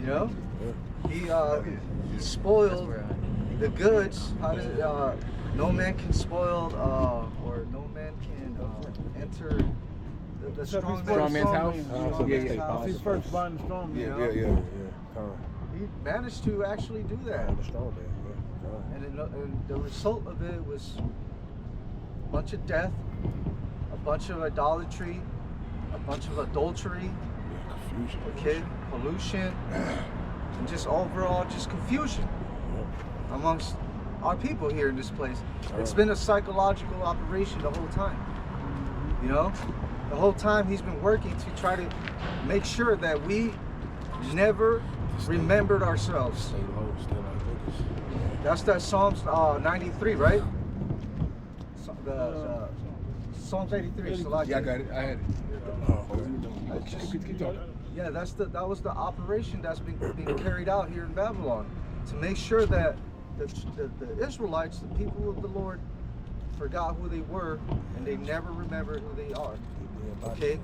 You know, he spoiled the goods. How does no man can spoil or no man can enter the strong man's house. He's first buying the strong man. Yeah. He managed to actually do that. And the result of it was a bunch of death, a bunch of idolatry, a bunch of adultery, pollution, and just overall just confusion amongst our people here in this place. It's been a psychological operation the whole time. You know, the whole time he's been working to try to make sure that we never remembered ourselves. That's that Psalms 93, right? Psalms 83. Yeah, I got it. I had it. Keep talking. Yeah, that was the operation that's been carried out here in Babylon to make sure that the Israelites, the people of the Lord, forgot who they were and they never remembered who they are. Okay,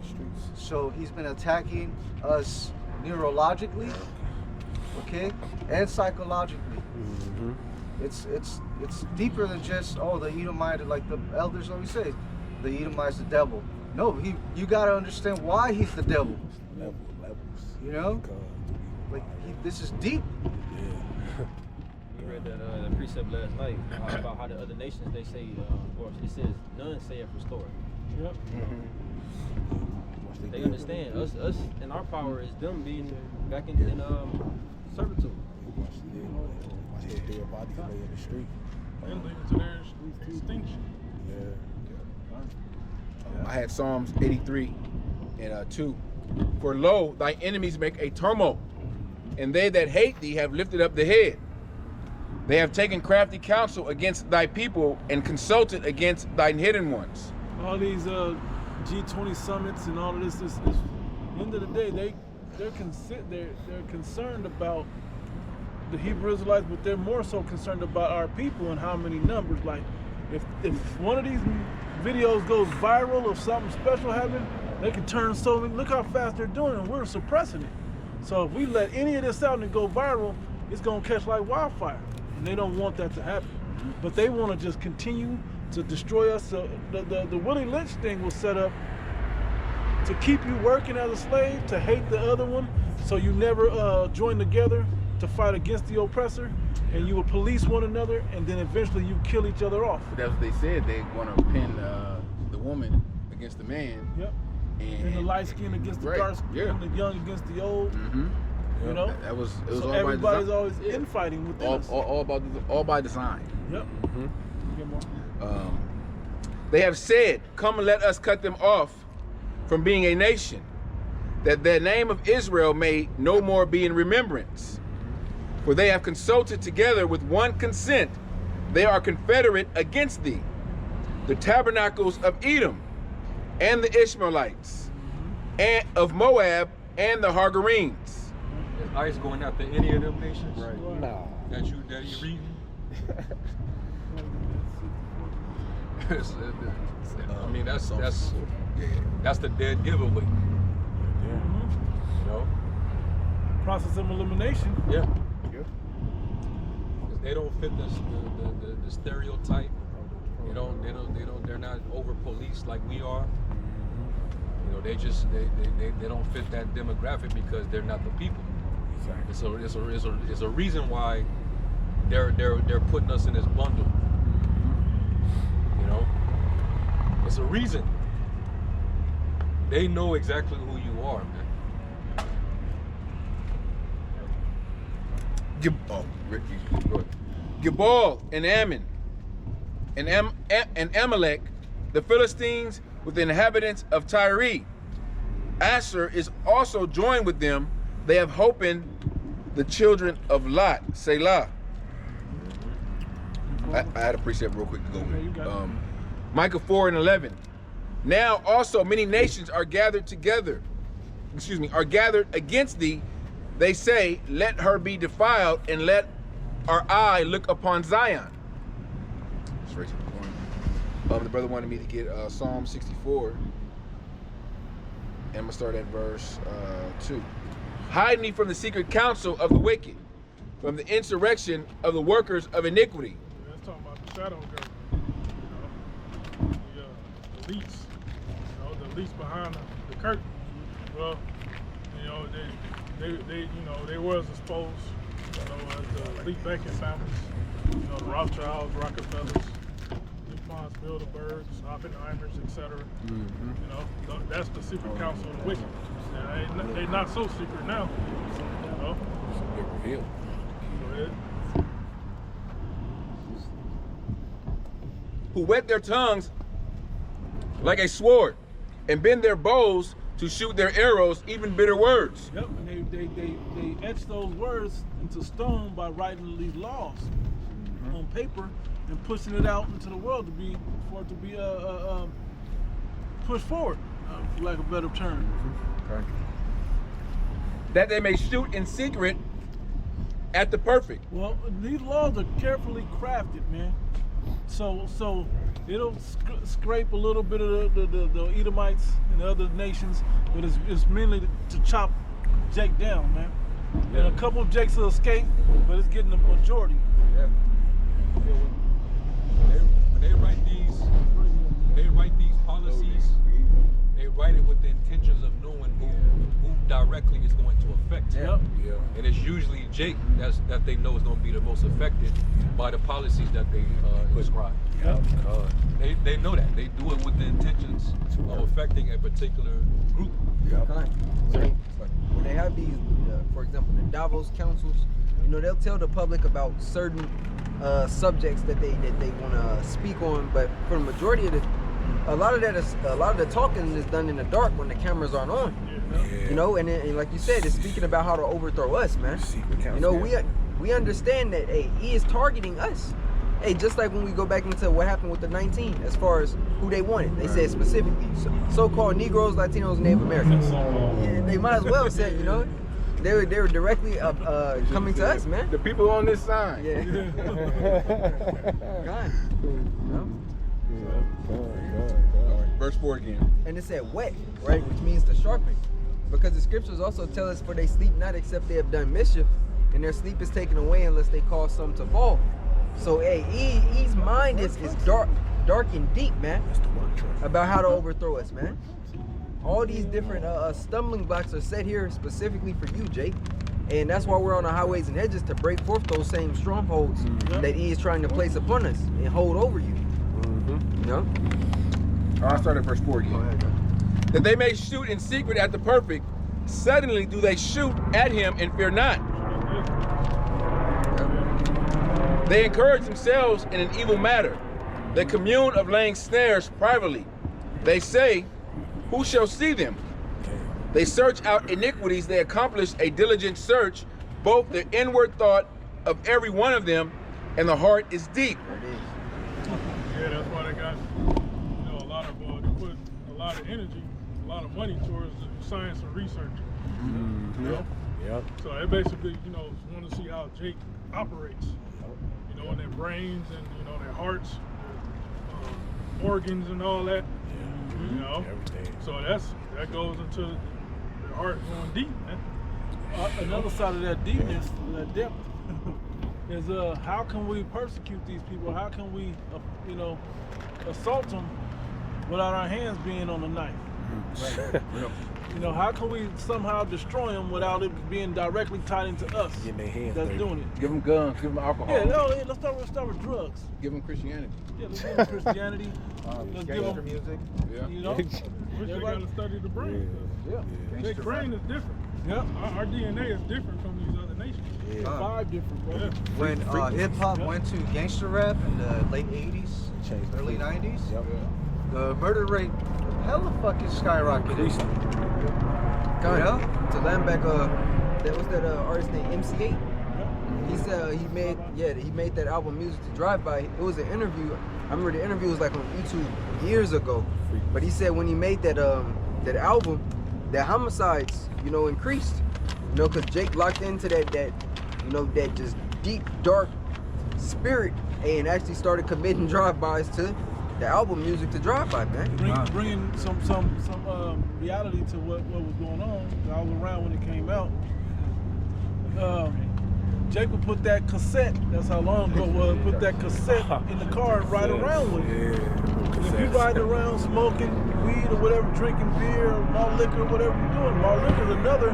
so he's been attacking us neurologically, okay, and psychologically. It's deeper than just the Edomite, like the elders always say, the Edomite's the devil. No, you gotta understand why he's the devil. You know, like this is deep. We read that precept last night about how the other nations they say, or it says none saith restore. Yep. They understand us and our power is them being back in servitude. Their bodies lay in the street. And leading to their extinction. I had Psalms 83 and 2. For lo, thy enemies make a tumult, and they that hate thee have lifted up the head. They have taken crafty counsel against thy people and consulted against thine hidden ones. All these G20 summits and all of this is at the end of the day, they're concerned about the Hebrew Israelites, but they're more so concerned about our people and how many numbers. Like, if one of these videos goes viral or something special happening, they can turn so many. Look how fast they're doing it, and we're suppressing it. So if we let any of this out and go viral, it's gonna catch like wildfire, and they don't want that to happen. But they want to just continue to destroy us. So the Willie Lynch thing was set up to keep you working as a slave, to hate the other one, so you never join together to fight against the oppressor, and you will police one another, and then eventually you kill each other off. But that's what they said. They want to pin the woman against the man. Yep. And the light skin against the dark skin, the young against the old. You know, it was so all everybody's by always infighting within us. All by design. Yep. Get more. They have said, "Come and let us cut them off from being a nation, that the name of Israel may no more be in remembrance. For they have consulted together with one consent. They are confederate against thee, the tabernacles of Edom, and the Ishmaelites, and of Moab, and the Hagarenes." Is ICE going after any of them nations? Right. No. That you reading? I mean, that's the dead giveaway. You know? Process of elimination. Yeah. Because they don't fit the stereotype. They're not over policed like we are. You know, they don't fit that demographic because they're not the people. Exactly. So it's a reason why they're putting us in this bundle. You know, it's a reason. They know exactly who you are, man. Gebal and Ammon and Amalek, the Philistines with the inhabitants of Tyre. Asher is also joined with them. They have holpen the children of Lot, Selah. I had a precept real quick to go with. Micah 4:11. Now also many nations are gathered together. Are gathered against thee. They say, let her be defiled, and let our eye look upon Zion. Straight to the point. The brother wanted me to get Psalm 64. And I'm gonna start at verse 2. Hide me from the secret counsel of the wicked, from the insurrection of the workers of iniquity. Yeah, that's talking about the shadow government. You know, the elites, the elites behind the curtain. Well, they was exposed, as the elite banking families, the Rothschilds, Rockefellers, DuPont's, Bilderbergs, Oppenheimers, etc. That's the secret counsel of the wicked. They're not so secret now. Revealed. Go ahead. Who whet their tongues like a sword, and bend their bows to shoot their arrows, even bitter words. Yep, and they etch those words into stone by writing these laws on paper and pushing it out into the world for it to be pushed forward, for lack of a better term. Okay. That they may shoot in secret at the perfect. Well, these laws are carefully crafted, man. So it'll scrape a little bit of the Edomites and the other nations, but it's mainly to chop Jake down, man. Yeah. And a couple of Jakes will escape, but it's getting the majority. Yeah. When they write these policies, they write it with the intentions of knowing who directly is going to affect it. Yep. Yeah. And it's usually Jake that they know is going to be the most affected by the policies that they prescribe. Yep. They know that. They do it with the intentions of affecting a particular group. Kind. So when they have these, for example, the Davos councils, they'll tell the public about certain subjects that they want to speak on, but for the majority of a lot of the talking is done in the dark when the cameras aren't on. Yeah. And like you said, it's speaking about how to overthrow us, man. We understand that he is targeting us. Hey, just like when we go back into what happened with the 19, as far as who they wanted, they said specifically so-called Negroes, Latinos, and Native Americans. Yeah, they might as well say, they were directly coming to us, man. The people on this side. Yeah. God. Verse 4 again. And it said wet, right, which means to sharpen. Because the scriptures also tell us, for they sleep not except they have done mischief, and their sleep is taken away unless they cause some to fall. So, hey, E's mind is dark and deep, man, about how to overthrow us, man. All these different stumbling blocks are set here specifically for you, Jake. And that's why we're on the highways and hedges, to break forth those same strongholds that E is trying to place upon us and hold over you. I'll start at verse 4 again. Go ahead, guys. That they may shoot in secret at the perfect, suddenly do they shoot at him and fear not. They encourage themselves in an evil matter. They commune of laying snares privately. They say, who shall see them? They search out iniquities. They accomplish a diligent search, both the inward thought of every one of them, and the heart is deep. Yeah, that's why they got, a lot of, they put a lot of energy, a lot of money towards the science and research. Yep. So they basically, want to see how Jake operates, in their brains and, their hearts, their organs and all that, Everything. So that goes into their heart going deep, man. Another side of that deepness, that depth, is how can we persecute these people? How can we, assault them without our hands being on the knife? How can we somehow destroy them without it being directly tied into us? Getting their hands that's dirty. doing it. Give them guns, give them alcohol. Yeah, let's start with drugs. Give them Christianity. Yeah, let's give them Christianity. Let's give Gangster them, music. Yeah. we just got to study the brain. Yeah. Their brain is different. Yeah, our DNA is different from these other nations. Yeah. 5 different, bro. Yeah. When hip hop went to gangster rap in the late 80s, Changed the early game. 90s, Yep. the murder rate hella fucking skyrocketed. Kind to land back, that was that artist named MC8. He said he made that album Music to Drive By. It was an interview. I remember the interview was like on YouTube years ago. But he said when he made that album, the homicides, increased. Because Jake locked into that just deep, dark spirit and actually started committing drive-bys to the album Music to Drive By, man. Bringing some reality to what was going on. I was around when it came out. Jake would put that cassette, that's how long ago it was, put that cassette in the car and ride around with it. Yeah. And if you riding around smoking weed or whatever, drinking beer or malt liquor or whatever you're doing, malt liquor is another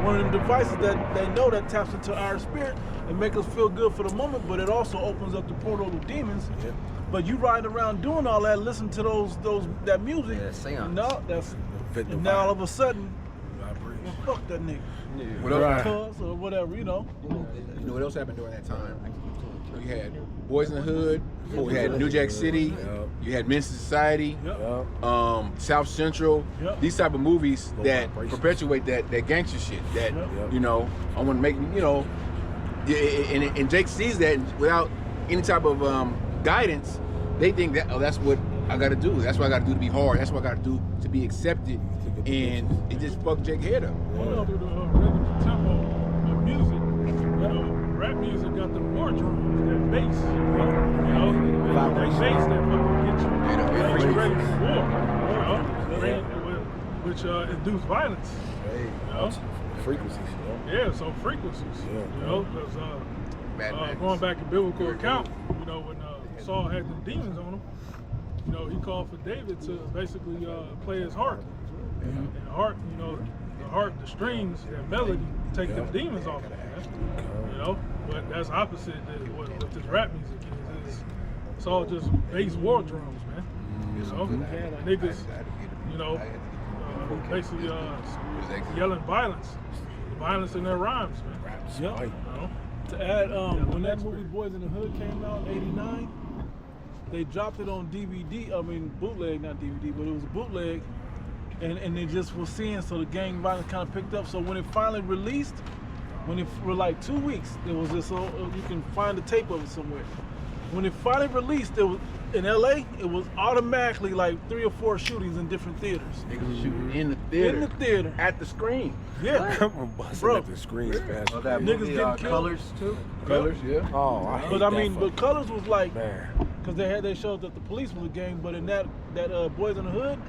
one of them devices that they know that taps into our spirit and make us feel good for the moment, but it also opens up the portal to demons. Yep. But you riding around doing all that, listening to that music, Yeah, seance. no, that's, Fit the and now all vibe. of a sudden, Vibration. well, fuck that nigga. What else? Right. Cuz or whatever, you know. You know what else happened during that time? You had Boys in the Hood. You had New Jack City. Yep. You had Men's Society. Yep. Yep. South Central. Yep. These type of movies Low that vibrations. perpetuate that gangster shit. That Yep. you know, I want to make yeah, and Jake sees that without any type of guidance. They think that that's what I got to do. That's what I got to do to be hard. That's what I got to do to be accepted. And it just fucked Jake head up. Well, through the rhythm tempo of music, rap music got the war drums, that bass, that bass that fucking gets you ready for war, which induce violence, Frequencies, Yeah, so frequencies, because going back to biblical account, when Saul had them demons on him, he called for David to basically play his harp. And the harp, the harp, the strings, that melody, take them demons off of it, But that's opposite than what this rap music is. It's all just bass war drums, man. Niggas, basically yelling violence in their rhymes, man. Yep. To add, when that movie Boys in the Hood came out in '89, they dropped it on DVD. I mean, bootleg, not DVD, but it was a bootleg. And they just were seeing, so the gang violence kind of picked up. So when it finally released, when it for like 2 weeks, there was this, you can find the tape of it somewhere. When it finally released, it was in LA, it was automatically like 3 or 4 shootings in different theaters. Niggas shooting in the theater. In the theater. At the screen. Yeah. I'm busting Bro. at the screens fast. Oh, that Niggas movie, getting killed. Colors too. Colors, yeah. Oh, I hate But I that mean, but fucking- Colors was like, Man. because they showed that the police was a gang, but in that Boys in the Hood,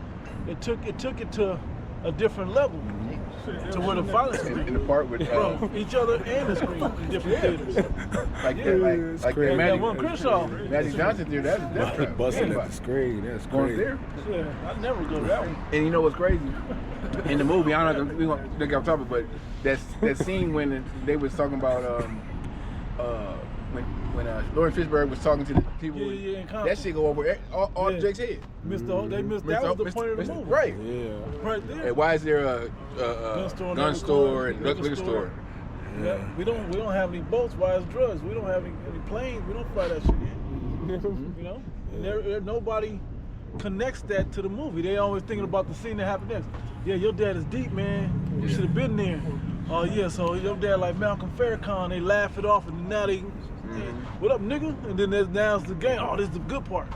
it took it to a different level, to where the violence was. In the part with Bro, each other and the screen in different theaters. like Yeah. that, like crazy. that That one Magic, Crenshaw. Magic Johnson theater. That's trap. Busting Yeah. at the screen. That's Going crazy. there. Yeah, I never go to that one. And you know what's crazy? In the movie, I don't know, we won't look off topic, but that scene when they was talking about when Lawrence Fishburne was talking to the people, Yeah, in that Compton. shit go over all Yeah. Jake's head. They missed that was the point of the movie. Right. Yeah. Right there. And why is there a gun store and liquor store? Yeah. We don't have any boats. Why is drugs? We don't have any planes. We don't fly that shit in. There nobody connects that to the movie. They always thinking about the scene that happened next. Yeah, your dad is deep, man. You should have been there. Oh yeah, so your dad like Malcolm Farrakhan. They laugh it off, and now they, what up, nigga? And then now's the game. Oh, this is the good part.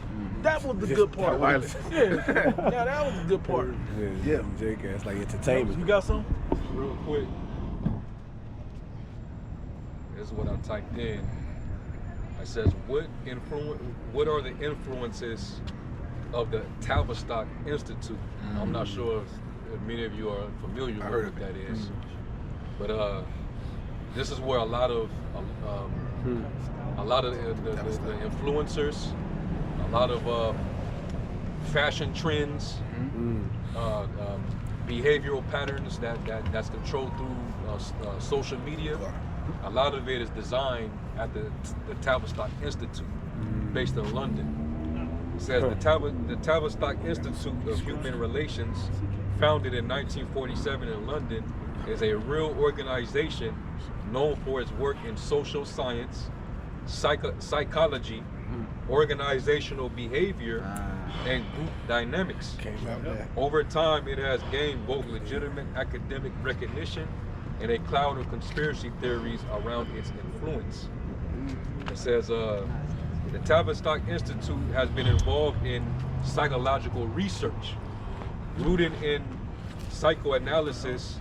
That was the good part. Violence. Yeah, now that was the good part. Yeah. Jake, it's like entertainment. You got some? Real quick. This is what I typed in. It says, what are the influences of the Tavistock Institute? I'm not sure if many of you are familiar with what that is. But this is where a lot of the influencers, a lot of fashion trends, behavioral patterns that's controlled through social media. A lot of it is designed at the Tavistock Institute, based in London. It says the Tavistock Institute of Human Relations, founded in 1947 in London, is a real organization known for its work in social science, psychology, organizational behavior, and group dynamics. Over time, it has gained both legitimate academic recognition and a cloud of conspiracy theories around its influence. It says the Tavistock Institute has been involved in psychological research. Rooted in psychoanalysis,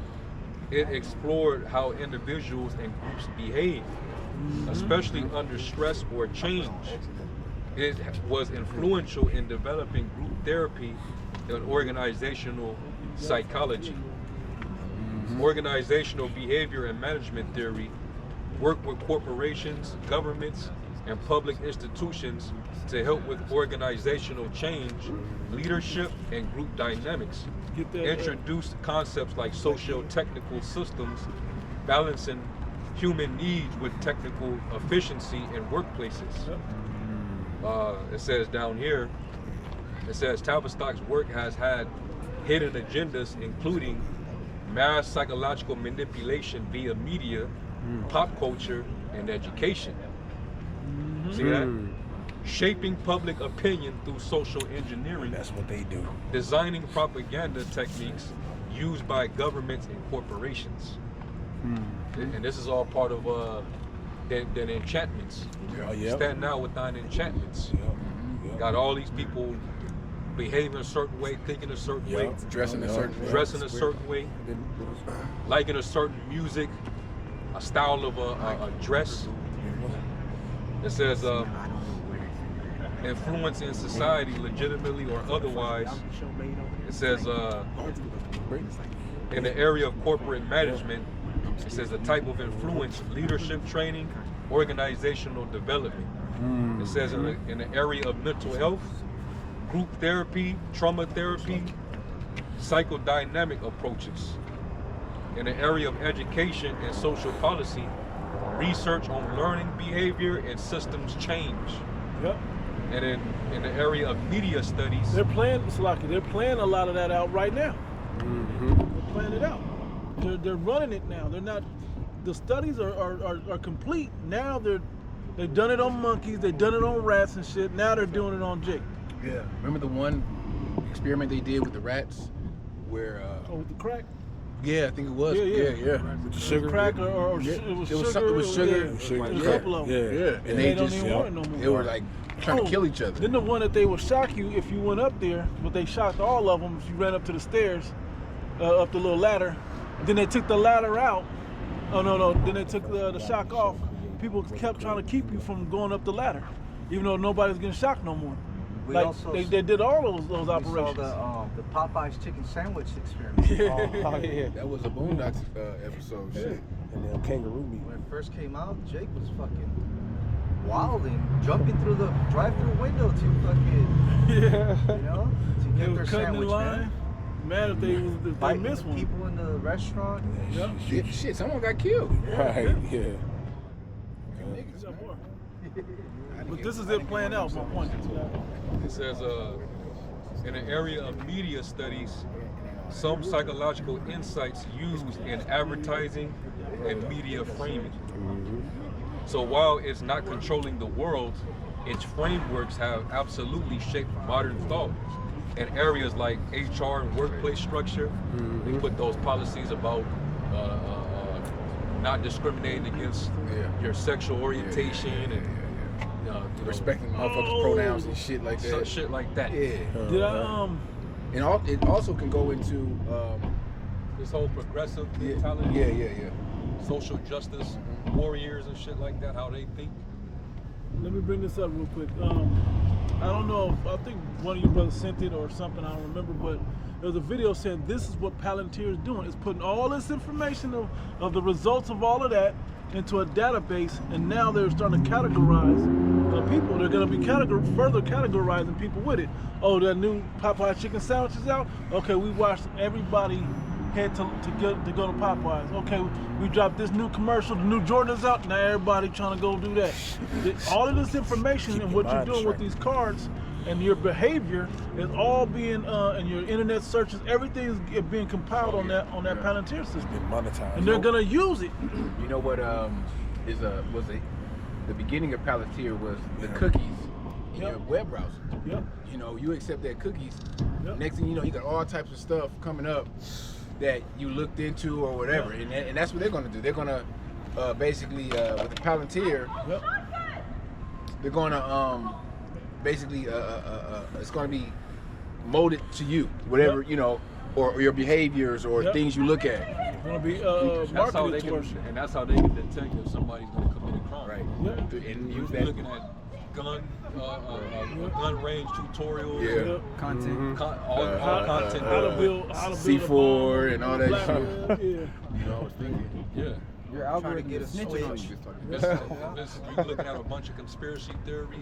it explored how individuals and groups behave, especially under stress or change. It was influential in developing group therapy and organizational psychology. Organizational behavior and management theory work with corporations, governments, and public institutions to help with organizational change, leadership, and group dynamics. Introduce concepts like socio-technical systems, balancing human needs with technical efficiency in workplaces. It says down here, it says Tavistock's work has had hidden agendas, including mass psychological manipulation via media, pop culture, and education. See that? Shaping public opinion through social engineering. That's what they do. Designing propaganda techniques used by governments and corporations. And this is all part of the enchantments. Standing out with thine enchantments. Got all these people behaving a certain way, thinking a certain way, Dressing a certain way. liking a certain music, a style of a dress. It says influence in society, legitimately or otherwise. It says in the area of corporate management, it says a type of influence, leadership training, organizational development. It says in the area of mental health, group therapy, trauma therapy, psychodynamic approaches. In the area of education and social policy, research on learning behavior and systems change. And in the area of media studies, they're playing a lot of that out right now. They're playing it out. They're running it now. They're not. The studies are complete now. They've done it on monkeys. They've done it on rats and shit. Now they're doing it on Jake. Yeah. Remember the one experiment they did with the rats, where? With the crack. Yeah, I think it was. Yeah. With the sugar. Crack or Yeah. it was It was sugar. it was sugar. It was Sugar. a couple of them. And And they they don't just even want it no more. they were like trying to kill each other. Then the one that they would shock you if you went up there, but they shocked all of them if you ran up to the stairs, up the little ladder. Then they took the ladder out. Oh no! Then they took the shock off. People kept trying to keep you from going up the ladder, even though nobody's getting shocked no more. We Like also they did all those we operations. saw the Popeye's chicken sandwich experiment. Oh, yeah. That was a Boondocks episode. Shit. And then kangaroo meat. When it first came out, Jake was fucking wilding, jumping through the drive-through window to fucking, you know, to They get was their cutting in sandwich, line. man. Man, if they Fighting missed the one. people in the restaurant. Yeah. Shit, someone got killed. Right, yeah. Niggas got more. But this is it playing out. My point. it says in the area of media studies, some psychological insights used in advertising and media framing. So while it's not controlling the world, its frameworks have absolutely shaped modern thought. In areas like HR and workplace structure, they put those policies about not discriminating against your sexual orientation and you know, Respecting motherfuckers' pronouns and shit like that. shit like that. Yeah. Did I And it also can go into This whole progressive yeah, mentality, yeah. social justice warriors and shit like that, how they think. Let me bring this up real quick. I don't know. I think one of you brothers sent it or something. I don't remember, but there was a video saying this is what Palantir is doing. It's putting all this information of the results of all of that into a database, and now they're starting to categorize the people. They're going to be further categorizing people with it. Oh, that new Popeye chicken sandwich is out. Okay, we watched everybody head to go to Popeyes. Okay, we dropped this new commercial. The new Jordan's out. Now everybody trying to go do that. All of this information and what you're doing with these cards and your behavior is all being and your internet searches. Everything is being compiled on that Palantir system. Been monetized. And they're gonna use it. You know what the beginning of Palantir was the cookies in your web browser. Yep. You know, you accept that cookies. Yep. Next thing you know, you got all types of stuff coming up that you looked into or whatever, and that's what they're gonna do. They're gonna basically with the Palantir, Yep. they're gonna basically it's gonna be molded to you, whatever you know, or your behaviors or things you look at. It's gonna be That's how they marketed can, towards. and that's how they can detect if somebody's going to commit a crime. Right. Yeah. And use You're that. looking at gun range tutorials. Yeah. Yep. Content. All content. How to build C4 a bomb, and all that black shit. man, yeah. You know, I was thinking. Yeah. Your trying to algorithm get is a snitching on switch. you. You're looking at a bunch of conspiracy theory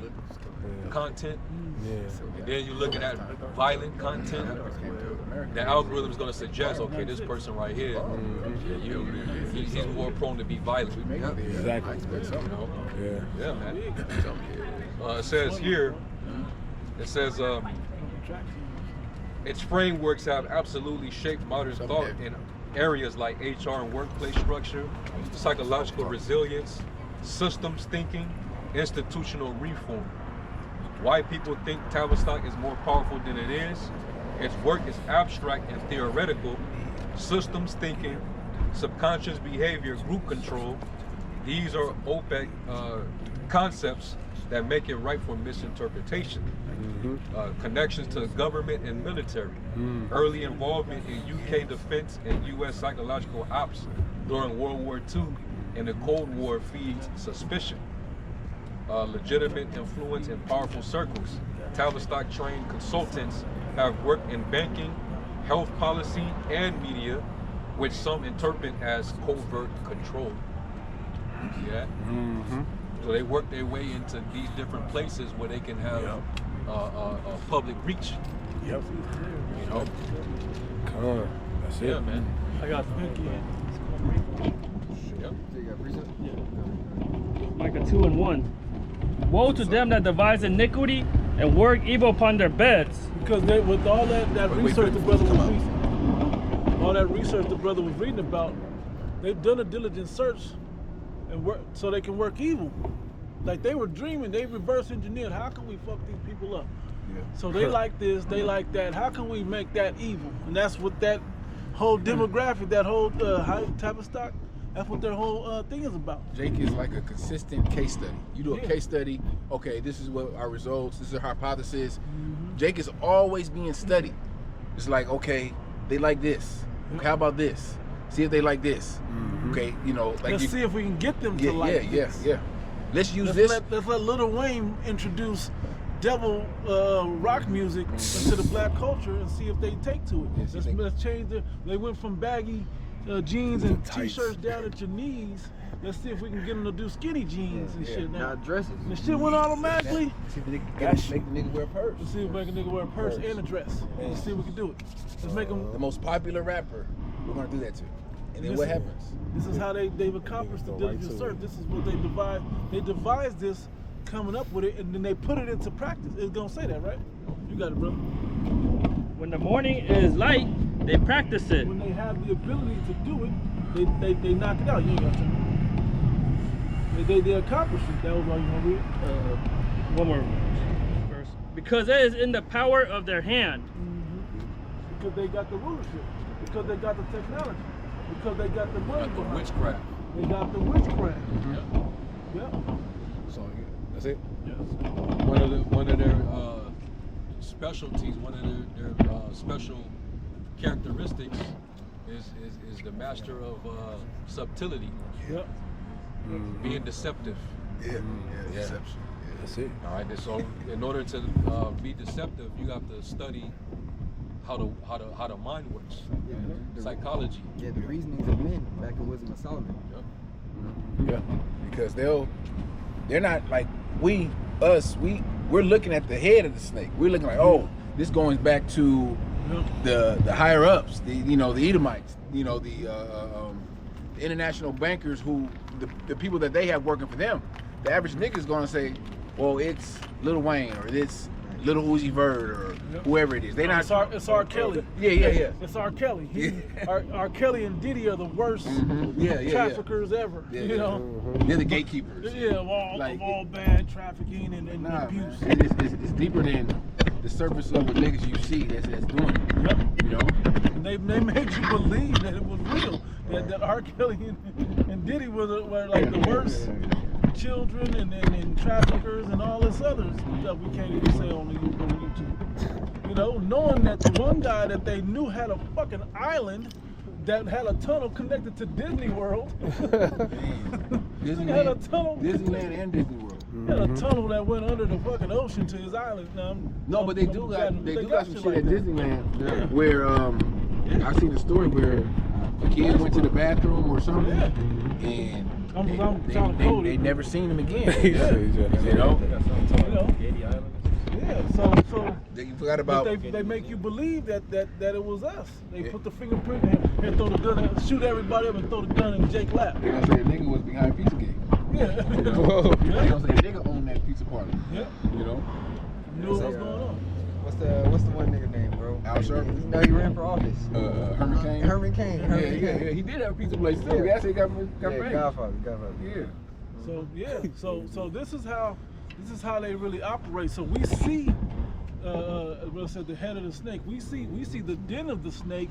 content, and then you're looking at violent content. The algorithm is going to suggest, okay, this person right here, he's more prone to be violent. Exactly. You know? Yeah. Man. It says here, its frameworks have absolutely shaped modern thought in areas like HR and workplace structure, psychological resilience, systems thinking, institutional reform. Why people think Tavistock is more powerful than it is? Its work is abstract and theoretical, systems thinking, subconscious behavior, group control. These are opaque concepts that make it ripe for misinterpretation. Connections to government and military, early involvement in UK defense and US psychological ops during World War II and the Cold War feeds suspicion. Legitimate influence in powerful circles. Tavistock trained consultants have worked in banking, health policy, and media, which some interpret as covert control. Yeah. So they work their way into these different places where they can have public reach. Yep. You know. Come on. That's it. Yeah, man. I got Yep. Micah 2 and 1. Woe to them that devise iniquity and work evil upon their beds. because they, with all that research the brother was reading, all that research the brother was reading about, they've done a diligent search and work so they can work evil. Like they were dreaming, they reverse engineered. How can we fuck these people up? Yeah. So they like this, they like that. How can we make that evil? And that's what that whole demographic, that whole type of stock, that's what their whole thing is about. Jake is like a consistent case study. You do a case study, okay, this is what our results, this is our hypothesis. Jake is always being studied. It's like, okay, they like this. Okay, how about this? See if they like this. Okay, you know, like Let's see if we can get them to like this. Let's use Let's let Lil Wayne introduce devil rock music into the black culture and see if they take to it. Let's change they went from baggy jeans and t-shirts down at your knees. Let's see if we can get them to do skinny jeans and shit now. Not dresses. And the shit went automatically. See if the nigga make the nigga wear a purse. Let's see if we can nigga wear a purse and a dress. Let's see if we can do it. Let's make them. The most popular rapper, we're gonna do that to. And then what happens? This is how they've accomplished the diligent search. This is what they devised. They devised this, coming up with it, and then they put it into practice. It's gonna say that, right? You got it, brother. When the morning is light, they practice it. When they have the ability to do it, they knock it out. You ain't got to. They accomplish it. That was all you want to read. One more verse. Because it is in the power of their hand. Because they got the rulership. Because they got the technology. Because they got the money. Got the witchcraft. They got the witchcraft. Yep. So that's it. Yes. One of their specialties, one of their special characteristics is the master of subtlety. Yep. Being deceptive. Deception. That's it. All right. So in order to be deceptive, you have to study how the mind works, psychology. Yeah, the reasonings of men back in Wisdom of Solomon. Yeah, because they're not like we're looking at the head of the snake. We're looking like, oh, this going back to the higher ups, the Edomites, the international bankers who the people that they have working for them. The average nigga is gonna say, well, it's Lil Wayne or it's Little Uzi Vert or whoever it is. They not. It's R. Kelly. Yeah. It's R. Kelly. R. Kelly and Diddy are the worst traffickers ever. You know. They're the gatekeepers. Yeah, of all bad trafficking and abuse. It's deeper than the surface level niggas you see that's doing it. Yep. You know. And they made you believe that it was real. That R. Kelly and Diddy were like the worst children and traffickers and all this other stuff we can't even say on YouTube. You know, knowing that the one guy that they knew had a fucking island that had a tunnel connected to Disney World. Disneyland and Disney World. He had a tunnel that went under the fucking ocean to his island. But they do got some shit like at that. Disneyland where I seen a story where a kid went to the bathroom or something and I'm they coded. never seen him again. He said he You know, You know? Yeah, so you forgot but about. they make you believe that it was us. They put the fingerprint and throw the gun and shoot everybody up and throw the gun in Jake's lap. They gonna say a nigga was behind Pizzagate. Yeah. You know? They gonna say a nigga owned that pizza parlor. Yeah. You know, Knew what was going on. What's the one nigga name, bro? Al Sharpton. No, he ran for office. Herman Cain. Herman Cain. Yeah, he did have a pizza place too. Yeah. That's how he got Yeah, famous. Godfather. Yeah. So yeah, so this is how they really operate. So we see, Will said the head of the snake. We see the den of the snake,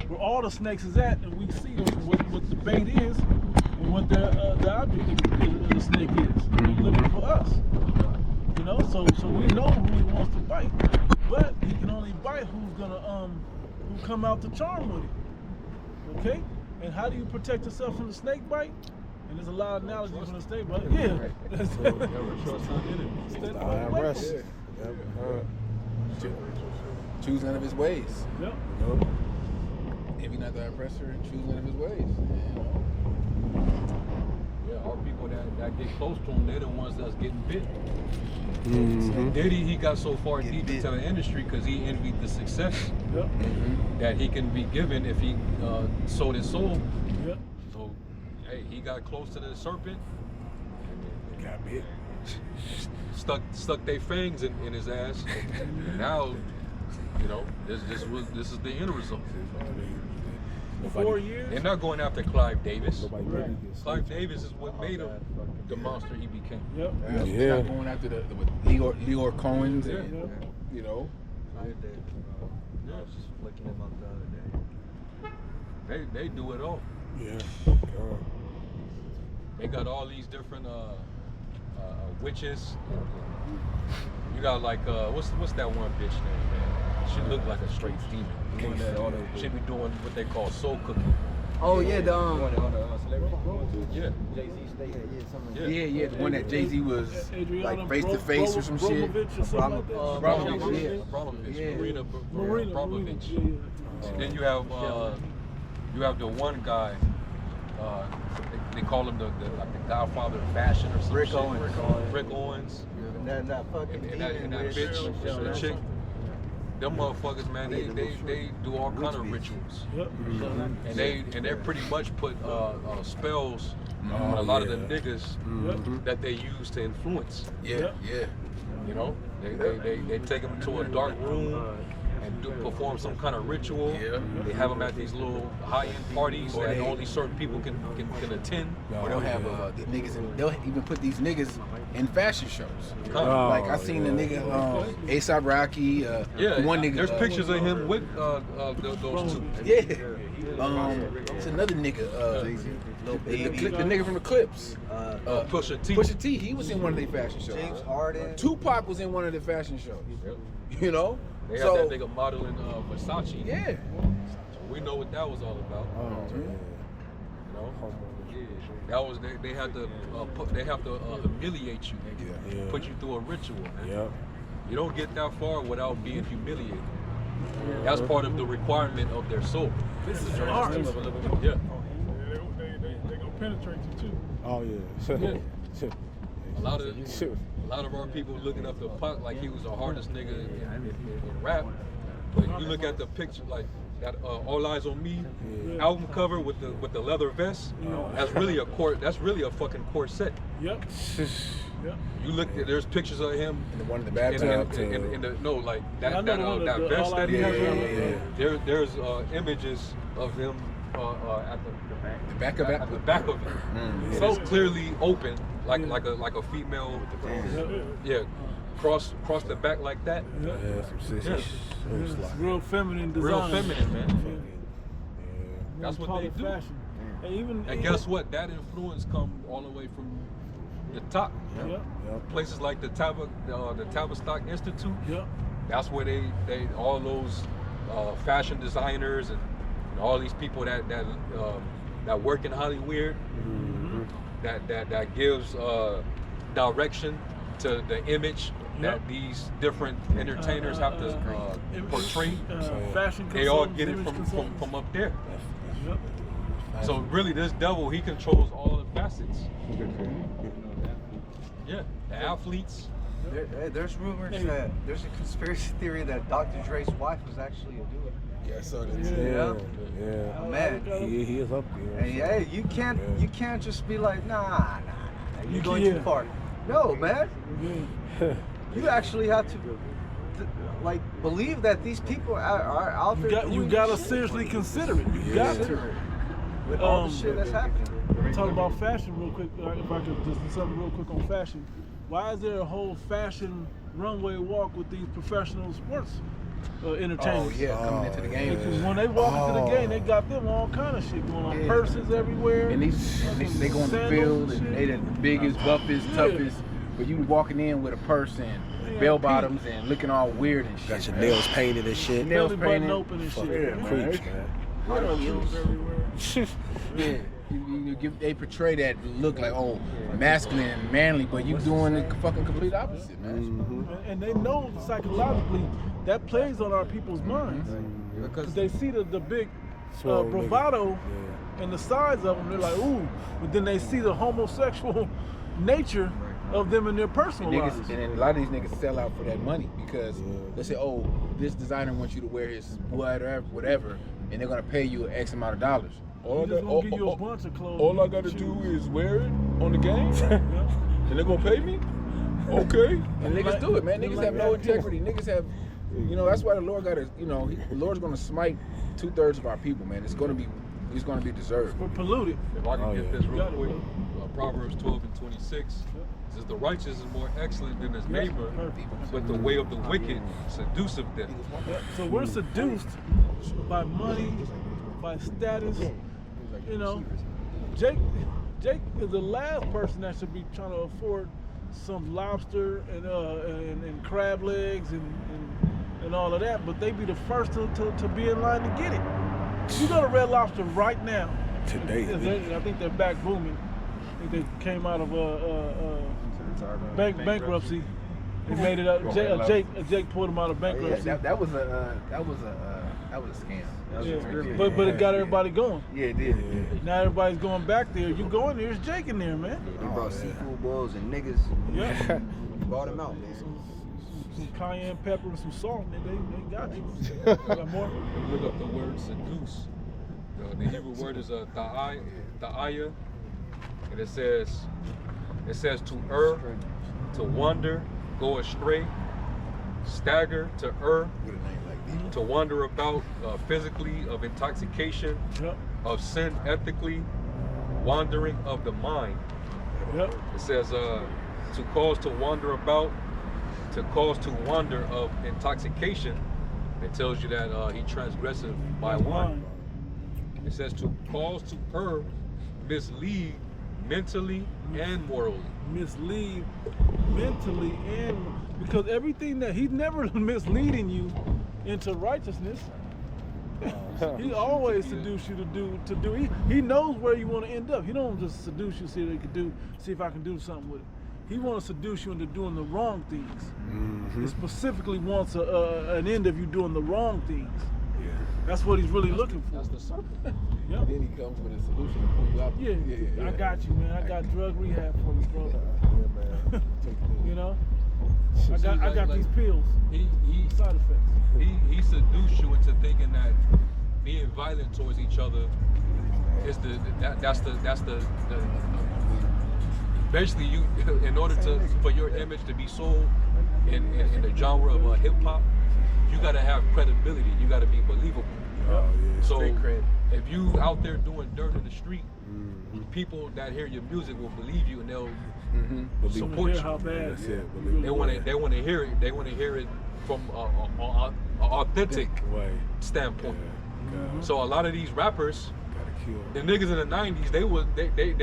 where all the snakes is at, and we see what the bait is, and what the object of the snake is. He's looking for us. You know, so we know who he wants to bite, but he can only bite who's gonna who come out to charm with him. Okay, and how do you protect yourself from the snake bite? And there's a lot of analogies from the snake bite. Yeah, that's the IRS. Choose none of his ways. Yep. You know? If he's not the oppressor, choose none of his ways. Yeah, our people that get close to him, they're the ones that's getting bit. Mm-hmm. Diddy, he got so far deep into the industry because he envied the success Yep. that he can be given if he sold his soul. Yep. So, hey, he got close to the serpent, Got bit. stuck their fangs in his ass, and now, you know, this is the end result. 4 years. They're not going after Clive Davis. Nobody Right. Clive Davis is what made him the monster he became. Yep. They're Yeah. not going after the Leor Cohen's and, Yep. you know. I was just flicking him up the other day. They do it all. Yeah. They got all these different witches. You got like what's that one bitch name, man? She looked like a straight demon. The one that she be doing what they call soul cooking. Oh yeah, the Yeah. Yeah, the one that Jay-Z was Adriana like face to face or some shit. Bromovich or something like that. Abramovich, yeah. Abramovich, Yeah. Marina Marina. Abramovich. Yeah. And then you have the one guy. They call him the Godfather of fashion or something. Rick Owens. Rick Owens. And that fucking And that demon bitch, witch. the chick. Them motherfuckers, man, they do all kind of rituals. Yep. And they pretty much put spells on a lot of the niggas that they use to influence. Yeah. You know, they take them to a dark room and perform some kind of ritual. Yeah. They have them at these little high-end parties Or that they- only certain people can attend. Or they'll have the niggas they'll even put these niggas in fashion shows. Oh, Like I seen the nigga A$AP Rocky, Yeah, one nigga. there's pictures of him with those two. Yeah. It's another nigga. The nigga from the Clips. Pusha T. Pusha T. He was in one of their fashion shows. James Harden. Tupac was in one of the fashion shows. You know. They had So that nigga modeling Versace. yeah. So we know what that was all about. You know, that was they had to humiliate you, Yeah. put you through a ritual. Man. Yep. You don't get that far without being humiliated. That's part of the requirement of their soul. This is your art. Yeah. They gonna penetrate you too. Oh yeah. A lot of our people looking up to Pac like he was the hardest nigga in rap. But you look at the picture like that All Eyes on Me album cover with the leather vest. That's really a fucking corset. Yep. Yep. You look at there's pictures of him And one of the in bathtub. the no like I that know that the vest All that he Eyes has on on. Me. There's images of him at The back of it. at the back of it. So clearly open like a female. Yeah, cross the back like that. Yeah, some Yeah. sissy. It's real feminine design. Real feminine, man. That's what Call they it do. fashion. And even And guess what? That influence come all the way from the top. Yep. Places like the Tavistock Institute. Yep. That's where they all those fashion designers and all these people that work in Hollywood. That gives direction to the image that these different entertainers have to portray. Fashion They all consultants, get it image consultants. from up there. Yep. So really, this devil, he controls all of facets. Yeah, the athletes. There's rumors that there's a conspiracy theory that Dr. Dre's wife was actually a dude. Yeah, so Yeah. Man, He is up there. and yeah, you can't just be like, nah, you're going Yeah. too far. No, man, you actually have to like believe that these people are out there. You doing gotta shit. seriously consider it. You got Consider to. it. With all the shit that's happening. Talk about fashion real quick. If I could just do something real quick on fashion. Why is there a whole fashion runway walk with these professional sports entertainers? Oh yeah, coming into the game. Because when they walk into the game, they got them all kind of shit going on. Yeah. Purses everywhere. And they go on the sandals field and and shit. they the biggest, buffest, toughest. But you walking in with a purse and bell bottoms and looking all weird and shit. Got your man. nails painted and shit. Nails Belly button painted. open and shit. Yeah, preach, man. High heels everywhere. Yeah. They portray that look like masculine and manly, but you doing the fucking complete opposite, man. And they know psychologically that plays on our people's minds. Because they see the big Swole nigga. bravado and the size of them, they're like, ooh. But then they see the homosexual nature of them in their personal lives. And then a lot of these niggas sell out for that money because they say, oh, this designer wants you to wear his whatever, and they're gonna pay you X amount of dollars. They just gonna give you a bunch of clothes. All I gotta do is wear it on the game, and they're gonna pay me? Okay. And niggas do it, man. Niggas have no integrity. Niggas have, that's why the Lord gotta, the Lord's gonna smite 2/3 of our people, man. It's gonna be deserved. We're polluted. If I can get this real Got it, quick, Proverbs 12:26 says, "The righteous is more excellent than his neighbor, but the way of the wicked seduceth them." So we're seduced by money, by status. Jake is the last person that should be trying to afford some lobster and crab legs and all of that, but they be the first to be in line to get it. You go to Red Lobster right now. Today. I think they're back booming. I think they came out of bankruptcy. They made it up. Jake pulled them out of bankruptcy. That was a scam. But it got everybody going. Yeah, it did. Now everybody's going back there. You go in there, there's Jake in there, man. They brought seafood bowls and niggas. Yeah. Brought them out, man. Some cayenne pepper and some salt, and they got you. Got more? Look up the word seduce. The Hebrew word is ta'aya, and it says to err, to wander, go astray, stagger, to err, to wander about physically, of intoxication, of sin ethically, wandering of the mind. Yep. It says to cause to wander about, to cause to wander of intoxication. It tells you that he transgressive by wine. It says to cause to err, mislead mentally and morally. Mislead mentally and because everything that he's never misleading you into righteousness. He always seduce you to do. He knows where you want to end up. He don't just seduce you see if I can do something with it. He wants to seduce you into doing the wrong things. He specifically wants an end of you doing the wrong things. Yeah. That's what he's really looking for. That's the serpent. Yep. Then he comes with a solution to pull you out. Yeah, I got you, man. I got drug rehab for you, bro. Yeah, man. I got these pills. He Side effects. he seduced you into thinking that being violent towards each other is that's the basically you in order for your image to be sold in the genre of hip hop, you gotta have credibility. You gotta be believable. Oh, yeah. So Straight cred. if you out there doing dirt in the street, people that hear your music will believe you and they'll support you. How bad That's it. They want to hear it. They want to hear it from an authentic standpoint. God, So a lot of these rappers, gotta kill. the niggas in the '90s, they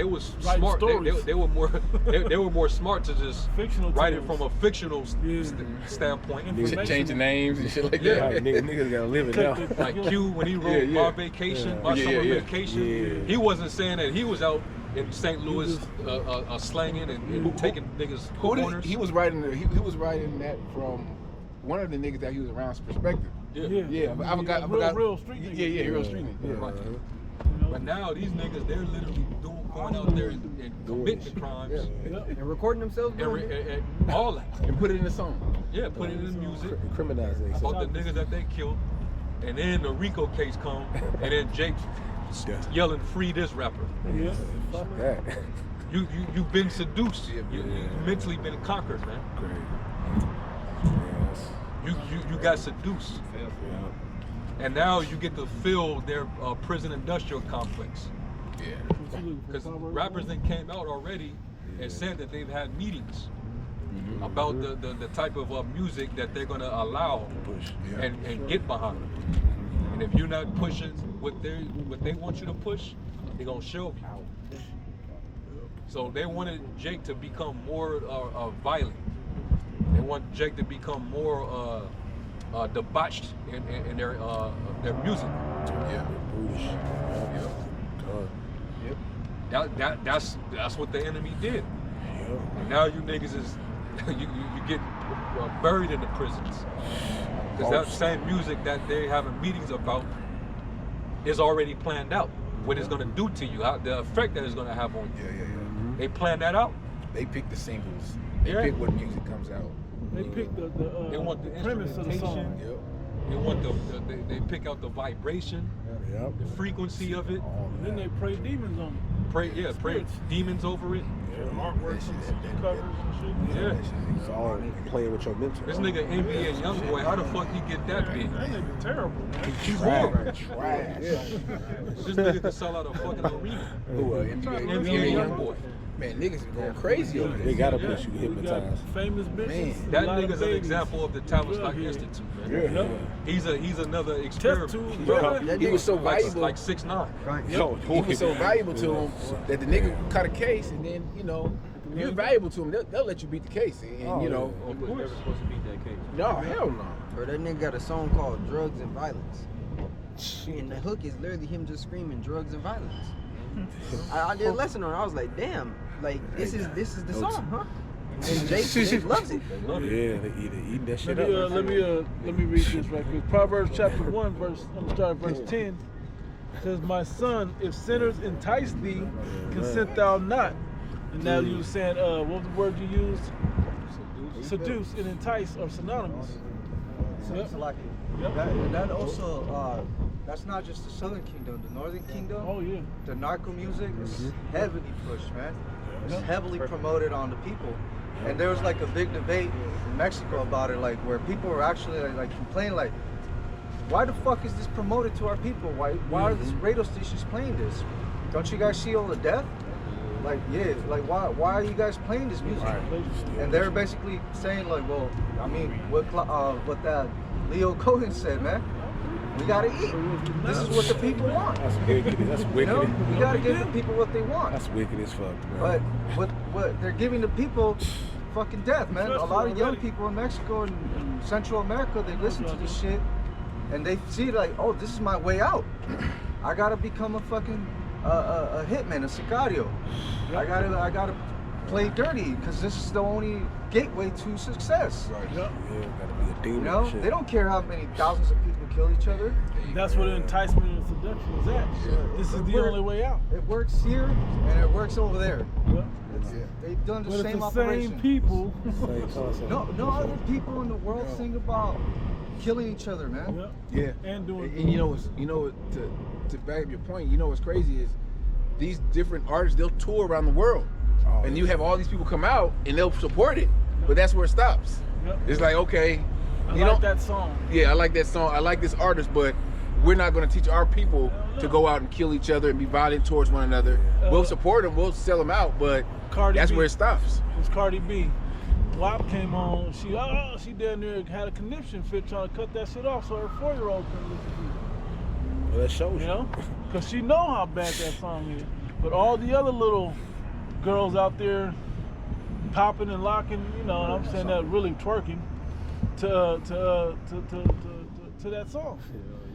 was Writing smart. stories. They were more they were more smart to just Fictional write it tales. from a fictional Yeah. standpoint. Information. Changing names and shit like Yeah. that. Right, niggas gotta live it now. Like Q when he wrote Yeah. "My Vacation," "My Yeah, Summer yeah. Vacation," Yeah. he wasn't saying that he was out in St. Louis slanging and taking niggas corners. He was writing that from one of the niggas that he was around's perspective. Yeah, I forgot. Real street nigga. Yeah, real street nigga. Yeah. Right. But now these niggas, they're literally going out there and committing the crimes. And recording themselves doing it. And all that. And put it in the song. Yeah, put it in the music. Criminalize it. About the niggas that they killed. And then the RICO case come. And then Jake yelling, free this rapper. Yeah. Fuck that. You've been seduced. You mentally been conquered, man. Great. Yes. You got seduced. And now you get to fill their prison industrial complex. Yeah. Because rappers then came out already and said that they've had meetings about the type of music that they're gonna allow and get behind. And if you're not pushing what they want you to push, they're gonna show you. So they wanted Jake to become more violent. They want Jake to become more debauched in their music. Yeah. That's what the enemy did. And now you niggas is you get buried in the prisons because that same music that they having meetings about is already planned out. What it's gonna do to you, the effect that it's gonna have on you. Yeah. They planned that out. They pick the singles. They pick what music comes out. They pick the They want the premise of the song. instrumentation. They want they pick out the vibration, the frequency of it. And then they pray demons on it. Pray demons over it. Artwork and covers and shit. Yeah. It's all playing with your mental. This nigga NBA YoungBoy, how the fuck he get that big? That nigga terrible, man. He's horrible. Trash. This nigga can sell out a fucking arena. Who NBA YoungBoy. Man, niggas is going crazy over They there. gotta put you We got hypnotized. famous bitches. Man. That a lot of nigga's an babies. example of the Talent Stock Yeah. Institute, man. Yeah. He's another Test experiment. tube, bro. He was so valuable. Like 6'9". Yo, He was so valuable to him that the nigga cut a case, and then if you're valuable to him, they'll let you beat the case, and Oh, you know. He was never supposed to beat that case. No, hell no. Bro, that nigga got a song called Drugs and Violence. And the hook is literally him just screaming drugs and violence. I did a lesson on it. I was like, damn, like this is the song, huh? And Jake loves it. Yeah, they eating that shit Let me, up. let me read this right quick. Proverbs chapter 1, I'm starting verse 10. Says, my son, if sinners entice thee, consent thou not. And now you were saying, what was the word you used? Seduce and entice are synonymous. Sounds like it. That also, that's not just the Southern Kingdom, the Northern Kingdom. Oh yeah. The narco music is heavily pushed, man. It's heavily promoted on the people. And there was like a big debate in Mexico about it, like where people were actually like complaining, like, why the fuck is this promoted to our people? Why are these radio stations playing this? Don't you guys see all the death? Like, yeah, like why are you guys playing this music? And they're basically saying like, well, I mean, what that Leo Cohen said, man. We gotta eat. This is what the people want. That's wicked. That's wicked. You know, we gotta give the people what they want. That's wicked as fuck, But bro. what they're giving the people fucking death, man. A lot of young people in Mexico and Central America, they listen to this shit and they see like, oh, this is my way out. I gotta become a fucking a hitman, a sicario. I gotta play dirty because this is the only gateway to success. Yep. Yeah, gotta be a demon. You know, and shit. they don't care how many thousands of people kill each other. That's what enticement and seduction is at. This is the only way out. It works here and it works over there. Yep. They've done the But same it's the operation. same people. Same concept. No other people in the world think about killing each other, man. Yep. Yeah. And doing. And to back up your point, what's crazy is these different artists, they'll tour around the world. Oh, And you have all these people come out and they'll support it, but that's where it stops. Yep. It's like, okay, I you like know, that song. yeah, I like that song, I like this artist, but we're not going to teach our people to go out and kill each other and be violent towards one another. We'll support them, we'll sell them out, but Cardi that's B. where it stops. It's Cardi B. WAP came on. She down there had a conniption fit trying to cut that shit off so her 4-year-old couldn't listen to it. Well, that shows You know, because she know how bad that song is. But all the other little girls out there popping and locking, I'm saying that really twerking to that song.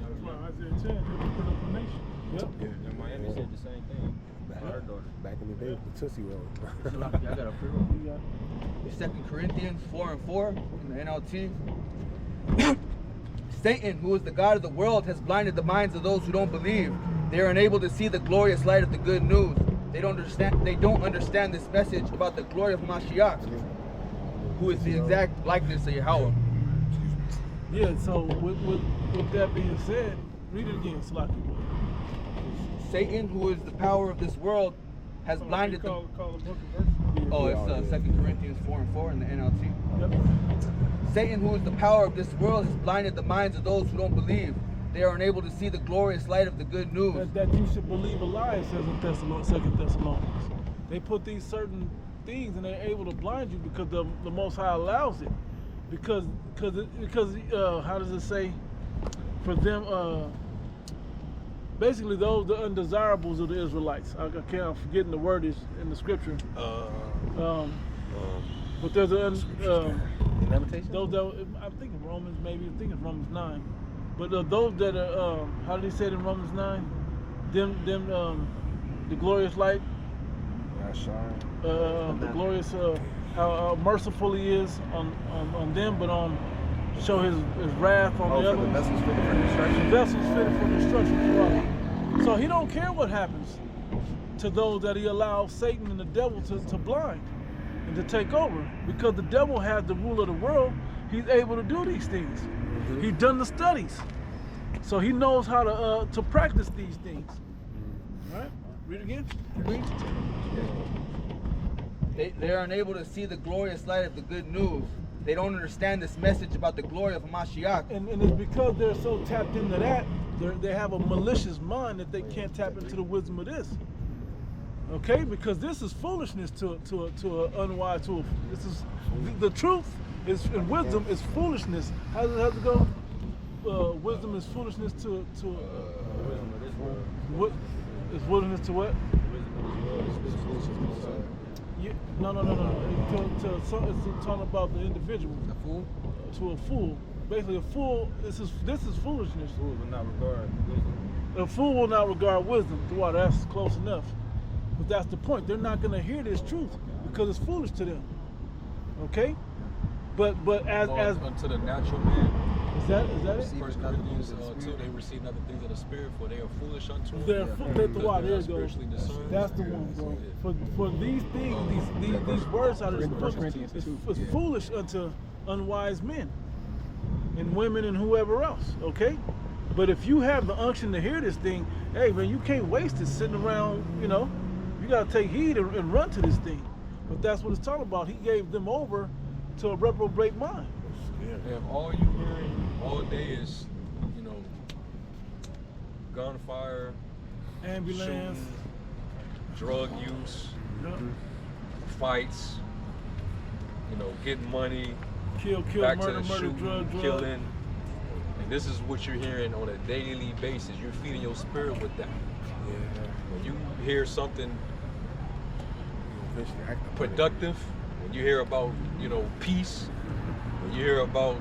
That's why Isaiah 10 put up a nation. Yep. And Miami said the same thing. Her daughter. back in the day, the Tootsie Roll. I got a pre-roll. It's 2 Corinthians 4:4 in the NLT. Satan, who is the god of the world, has blinded the minds of those who don't believe. They are unable to see the glorious light of the good news. They don't understand this message about the glory of Mashiach, who is the exact likeness of Yahweh. Yeah, so with that being said, read it again, Slaki. Satan, who is the power of this world, has blinded them. Call the book and verse. Oh, it's 2 Corinthians 4:4 in the NLT. Yep. Satan, who is the power of this world, has blinded the minds of those who don't believe. They are unable to see the glorious light of the good news. That you should believe a lie, it says in 2 Thessalonians. They put these certain things and they're able to blind you because the Most High allows it. Because how does it say? For them, basically those the undesirables of the Israelites. I'm forgetting the word is in the scripture. But there's those that I'm thinking Romans, maybe I think it's Romans 9. But those that are how did he say it in Romans 9? The glorious light. The glorious how merciful he is on them, but show his wrath on the other ones. Vessels fitted for destruction. Vessels fitted for destruction. So he don't care what happens to those that he allows Satan and the devil to blind and to take over, because the devil has the rule of the world. He's able to do these things. Mm-hmm. He's done the studies, so he knows how to practice these things. All right, read it again. Read. They are unable to see the glorious light of the good news. They don't understand this message about the glory of Mashiach. And it's because they're so tapped into that, they have a malicious mind that they can't tap into the wisdom of this. Okay, because this is foolishness to an unwise. This is the truth is, and wisdom is foolishness. How does it go? Wisdom is foolishness to what is foolishness to what? Yeah, no. It's talking about the individual. A fool? To a fool. Basically, a fool. This is foolishness. Fools will not regard wisdom. A fool will not regard wisdom. Well, that's close enough. But that's the point. They're not going to hear this truth because it's foolish to them. Okay? But as unto the natural man. Is that it? 1 Corinthians 2, they receive not the things of the spirit, for they are foolish unto them. There it goes. Spiritually discerned. That's the one, bro. For these things, these words out of the scripture is foolish unto unwise men and women and whoever else. Okay, but if you have the unction to hear this thing, hey man, you can't waste it sitting around. You know, you gotta take heed and run to this thing. But that's what it's talking about. He gave them over to a reprobate mind. If all you hearing all day is, gunfire, Ambulance, shooting, drug use, yeah. fights, getting money, kill, back murder, to the shooting, drug. killing, and this is what you're hearing on a daily basis. You're feeding your spirit with that. Yeah. When you hear something productive, when you hear about peace, when you hear about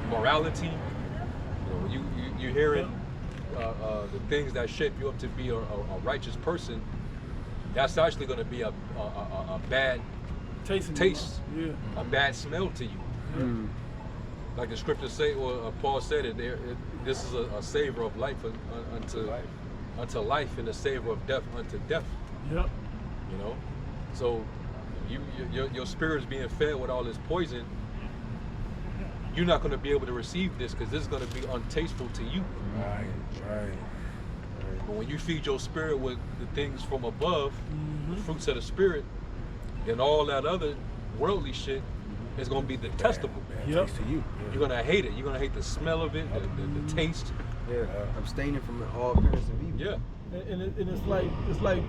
morality, you're hearing the things that shape you up to be a righteous person. That's actually going to be a bad taste, yeah. A bad smell to you. Mm. Like the scriptures say, or Paul said it. This is a savor of life unto life, and a savor of death unto death. Yep. So your spirit is being fed with all this poison. You're not going to be able to receive this because this is going to be untasteful to you. Right. But when you feed your spirit with the things from above, the fruits of the spirit, then all that other worldly shit is going to be detestable. Yep. To you. You're going to hate it. You're going to hate the smell of it, the taste. Yeah, abstaining from all appearance of evil. Yeah. And it's like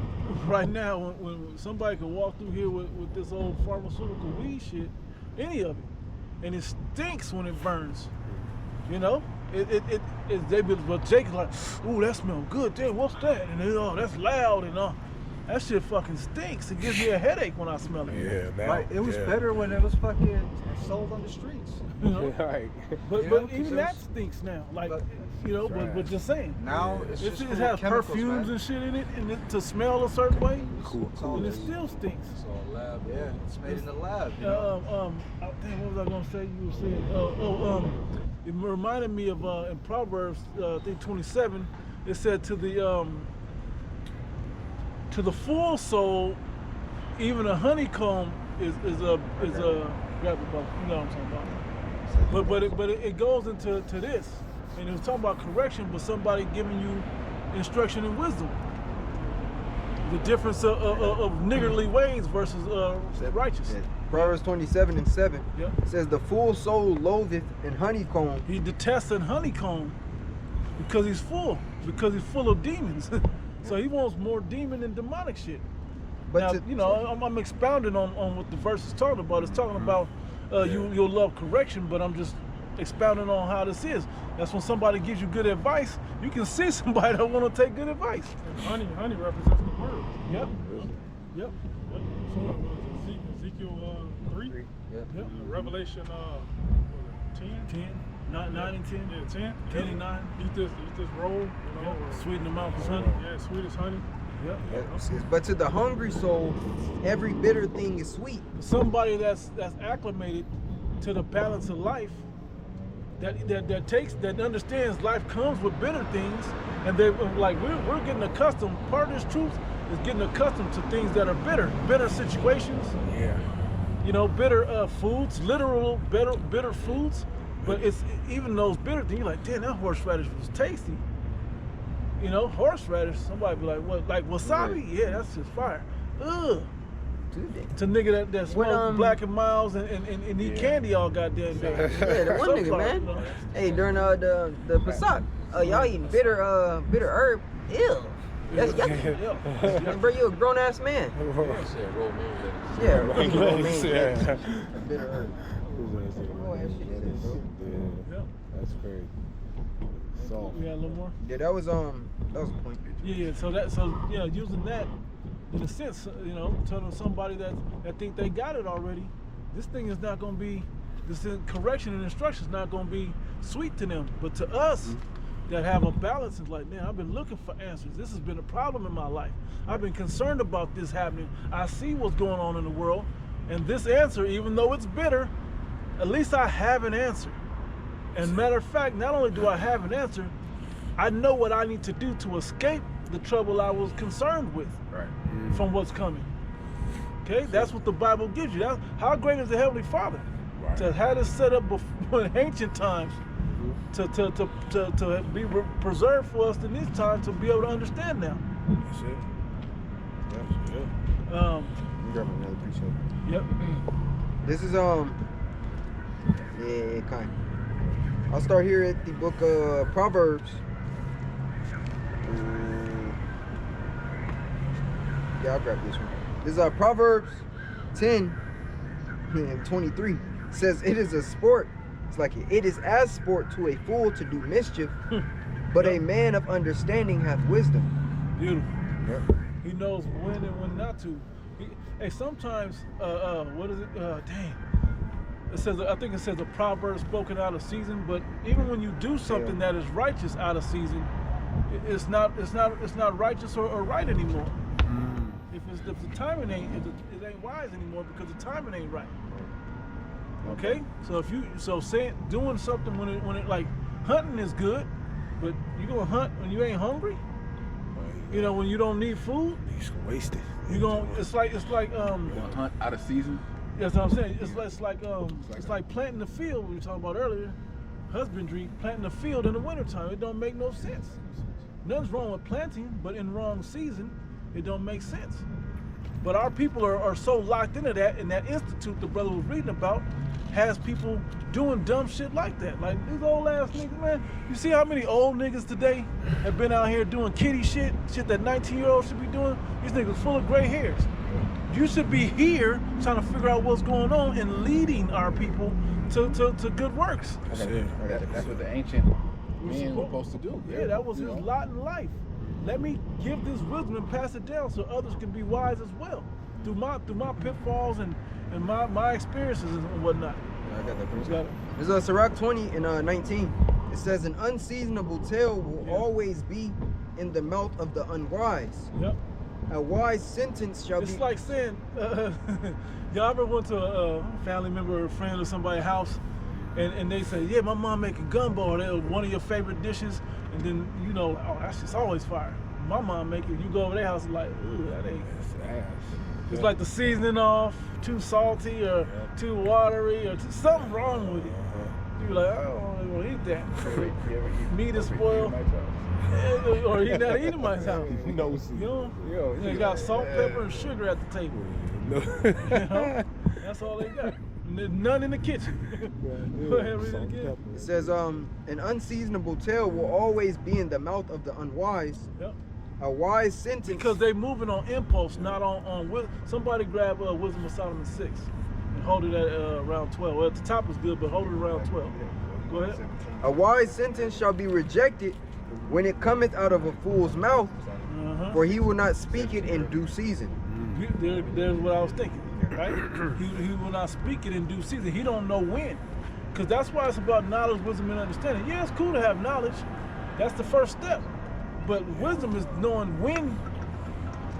right now when somebody can walk through here with this old pharmaceutical weed shit, any of it, and it stinks when it burns. But Jake's like, ooh, that smells good. Damn, what's that? And then, that's loud and that shit fucking stinks. It gives me a headache when I smell it. Yeah, man. Right. It was better when it was fucking sold on the streets. Right. But even that stinks now. Like, but just saying. Now it has perfumes and shit in it, and to smell a certain way. Cool. And it still stinks. It's all lab. Yeah, it's made in the lab. Damn, what was I gonna say? You were saying, it reminded me of in Proverbs, I think 27. It said to the to the full soul, even a honeycomb is a grab the ball. You know what I'm talking about. But it goes into this, and it was talking about correction, but somebody giving you instruction and wisdom. The difference of niggardly ways versus righteous. Yeah. Proverbs 27:7 Yeah. says, "The full soul loatheth in honeycomb." He detests a honeycomb because he's full of demons. So he wants more demon and demonic shit. But Now, I'm expounding on what the verse is talking about. It's talking about you'll love correction, but I'm just expounding on how this is. That's when somebody gives you good advice, you can see somebody that want to take good advice. Honey represents the word. Yep. Yep. So what was it? Ezekiel 3? Yep. Revelation 10? 9 and 10. Yeah, 10. 10 and 9. Eat this roll, you know. Sweeten the mouth with honey. Yeah, sweet as honey. Yep. But to the hungry soul, every bitter thing is sweet. Somebody that's acclimated to the balance of life, that understands life comes with bitter things, and they like we're getting accustomed. Part of this truth is getting accustomed to things that are bitter situations. Yeah. You know, bitter foods, literal bitter foods. But it's even those bitter things. You're like, damn, that horseradish was tasty. You know, horseradish. Somebody be like, what? Like wasabi? Yeah, that's just fire. Ugh. To nigga that smokes Black and Miles and eat candy all goddamn day. Yeah, the one nigga, man. You know? Hey, during the Passat, y'all eating bitter herb. Ew. That's yucky. Bro, you a grown ass man. I said romaine lettuce. Yeah, romaine lettuce. Yeah. Bitter herb. Yeah. That's crazy. So We got a little more. Yeah, that was a point. Yeah. So using that in a sense, you know, telling somebody that think they got it already, this thing is not going to be, this correction and instruction is not going to be sweet to them. But to us that have a balance, it's like, man, I've been looking for answers. This has been a problem in my life. I've been concerned about this happening. I see what's going on in the world, and this answer, even though it's bitter, at least I have an answer. And matter of fact, not only do I have an answer, I know what I need to do to escape the trouble I was concerned with from what's coming. Okay, that's what the Bible gives you. How great is the Heavenly Father to have this set up before in ancient times, to be preserved for us in these times to be able to understand now. that's it. That's it. Grab another pre-show. Yep. This is kind. I'll start here at the book of Proverbs. Yeah, I'll grab this one. This is Proverbs 10 and 23. It says, "It is a sport." It's like it is as sport to a fool to do mischief, but a man of understanding hath wisdom. Beautiful. Yep. He knows when and when not to. Hey, sometimes, what is it? Dang. It says, I think it says a proverb spoken out of season. But even when you do something that is righteous out of season, it's not righteous or right anymore. If the timing ain't, it ain't wise anymore because the timing ain't right. Okay, so doing something when it like hunting is good, but you gonna hunt when you ain't hungry. You know, when you don't need food, He's wasted. it's like Hunt out of season. that's what I'm saying. It's like planting the field we were talking about earlier, husbandry, planting the field in the wintertime. It don't make no sense. Nothing's wrong with planting, but in wrong season, it don't make sense. But our people are so locked into that, and that institute the brother was reading about has people doing dumb shit like that. Like these old ass niggas, man. You see how many old niggas today have been out here doing kiddie shit that 19-year-olds should be doing? These niggas full of gray hairs. You should be here trying to figure out what's going on and leading our people to good works. That's it. That's what the ancient men were supposed to do. Yeah, that was his lot in life. Let me give this wisdom and pass it down so others can be wise as well through my pitfalls and my experiences and whatnot. I got that. You got it. This is Sirach 20 and 19. It says, "An unseasonable tale will always be in the mouth of the unwise. Yep. A wise sentence shall It's be." like saying, y'all ever went to a family member or a friend or somebody's house and they say, yeah, my mom making gumbo, or one of your favorite dishes, and then, you know, oh, that's just always fire. my mom make it. You go over their house, like, ooh, that ain't. That's ass. It's like the seasoning off, too salty or too watery or something wrong with it. You're like, I don't really want to eat that. Meat is spoiled. Or he not eating my house. No, You know? Yo, They got salt, pepper, and sugar at the table. No. You know? That's all they got. And there's none in the kitchen. Go ahead, read it again. It says, an unseasonable tale will always be in the mouth of the unwise. Yep. A wise sentence. Because they moving on impulse, not on somebody grab Wisdom of Solomon 6 and hold it at around 12. Well, at the top is good, but hold it around 12. Go ahead. A wise sentence shall be rejected when it cometh out of a fool's mouth, for he will not speak it in due season. There's what I was thinking, right? he will not speak it in due season. He don't know when. Because that's why it's about knowledge, wisdom, and understanding. Yeah, it's cool to have knowledge. That's the first step. But wisdom is knowing when,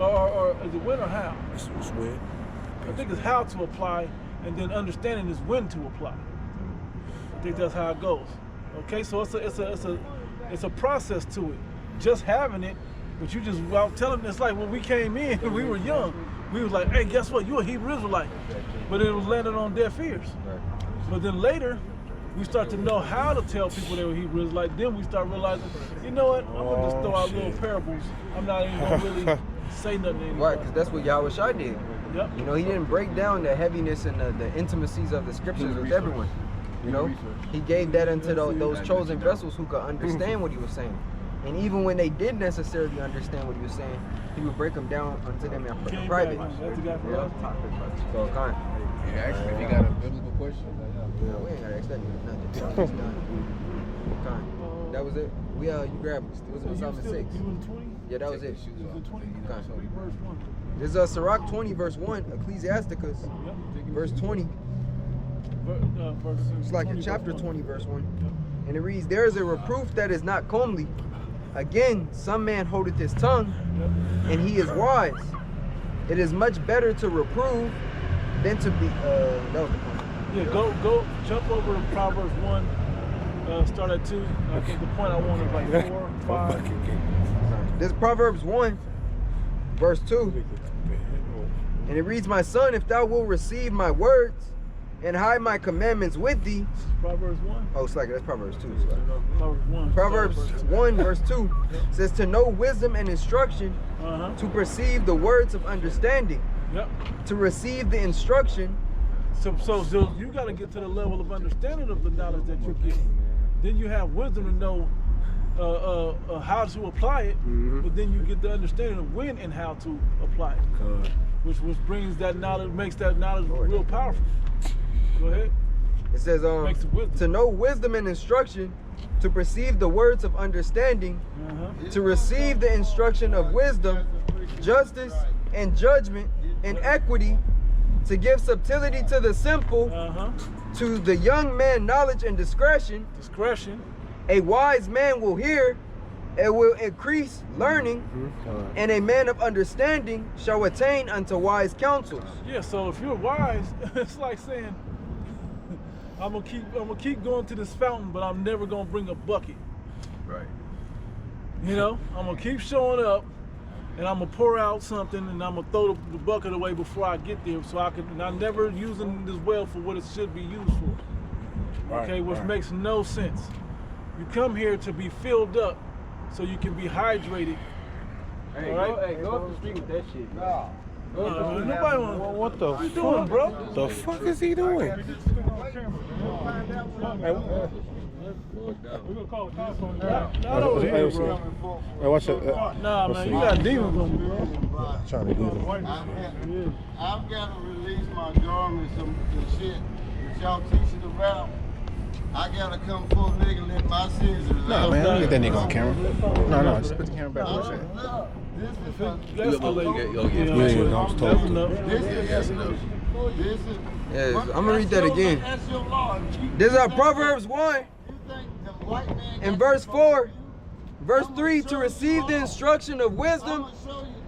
or is it when or how? It's when. I think it's how to apply, and then understanding is when to apply. I think that's how it goes. Okay, so it's a process to it. Just having it, but you just without telling. It's like when we came in, we were young. We was like, hey, guess what? You're a Hebrew Israelite, but it was landed on deaf ears. But then later, we start to know how to tell people they were Hebrew Israelite. Then we start realizing, you know what? I'm gonna just throw out little parables. I'm not even gonna really say nothing anymore. Right, because that's what Yahweh Shai did. Yep. You know, he didn't break down the heaviness and the intimacies of the scriptures with everyone. You know, he gave that unto those chosen vessels who could understand what he was saying. And even when they didn't necessarily understand what he was saying, he would break them down unto them in private. That's the guy for us. So, kind. Yeah, actually, if you got a biblical question, No, we ain't gotta ask that nigga nothing. It's done. Kind. That was it. You grabbed it. Was it Psalm 6? You in 20? Yeah, that was it. You was in 20? Kind. So read verse 1. This is Sirach 20, verse 1, Ecclesiasticus, verse 20. It's like in chapter 20, verse 1. And it reads, there is a reproof that is not comely. Again, some man holdeth his tongue, and he is wise. It is much better to reprove than to be, that was the point. Yeah, go, jump over to Proverbs 1, start at 2. I think the point I want is like 4, 5. This is Proverbs 1, verse 2. And it reads, my son, if thou wilt receive my words and hide my commandments with thee. Proverbs 1? Oh, it's like that's Proverbs 2. Proverbs 1. Proverbs 1, verse 2 says to know wisdom and instruction, to perceive the words of understanding, to receive the instruction. So you got to get to the level of understanding of the knowledge that you're getting. Then you have wisdom to know how to apply it, but then you get the understanding of when and how to apply it, which brings that knowledge, makes that knowledge real powerful. Go ahead. It says to know wisdom and instruction, to perceive the words of understanding, to receive the instruction of wisdom, justice and judgment and equity, to give subtlety to the simple, to the young man knowledge and discretion. A wise man will hear and will increase learning, and a man of understanding shall attain unto wise counsels. Yeah, so if you're wise, it's like saying, I'm gonna keep going to this fountain, but I'm never gonna bring a bucket. Right. You know, I'm gonna keep showing up, and I'm gonna pour out something, and I'm gonna throw the bucket away before I get there, so and I'm never using this well for what it should be used for. Okay, which makes no sense. You come here to be filled up, so you can be hydrated. Hey, go up the street with that shit. Nobody want. What the What you doing, bro? The fuck is he doing? We're gonna call the cops on you. Not over here, bro. Hey, watch that. Nah, man, you got demons on you, bro. Trying to get him. I've got to release my garments and shit that y'all teaching about. I gotta come full nigga and let my sins relax. Nah, man, don't get that nigga on camera. No, just put the camera back. What's that? That's Yes, I'm gonna read that again. This is Proverbs 1 in verse 4. Verse 3, to receive the instruction of wisdom,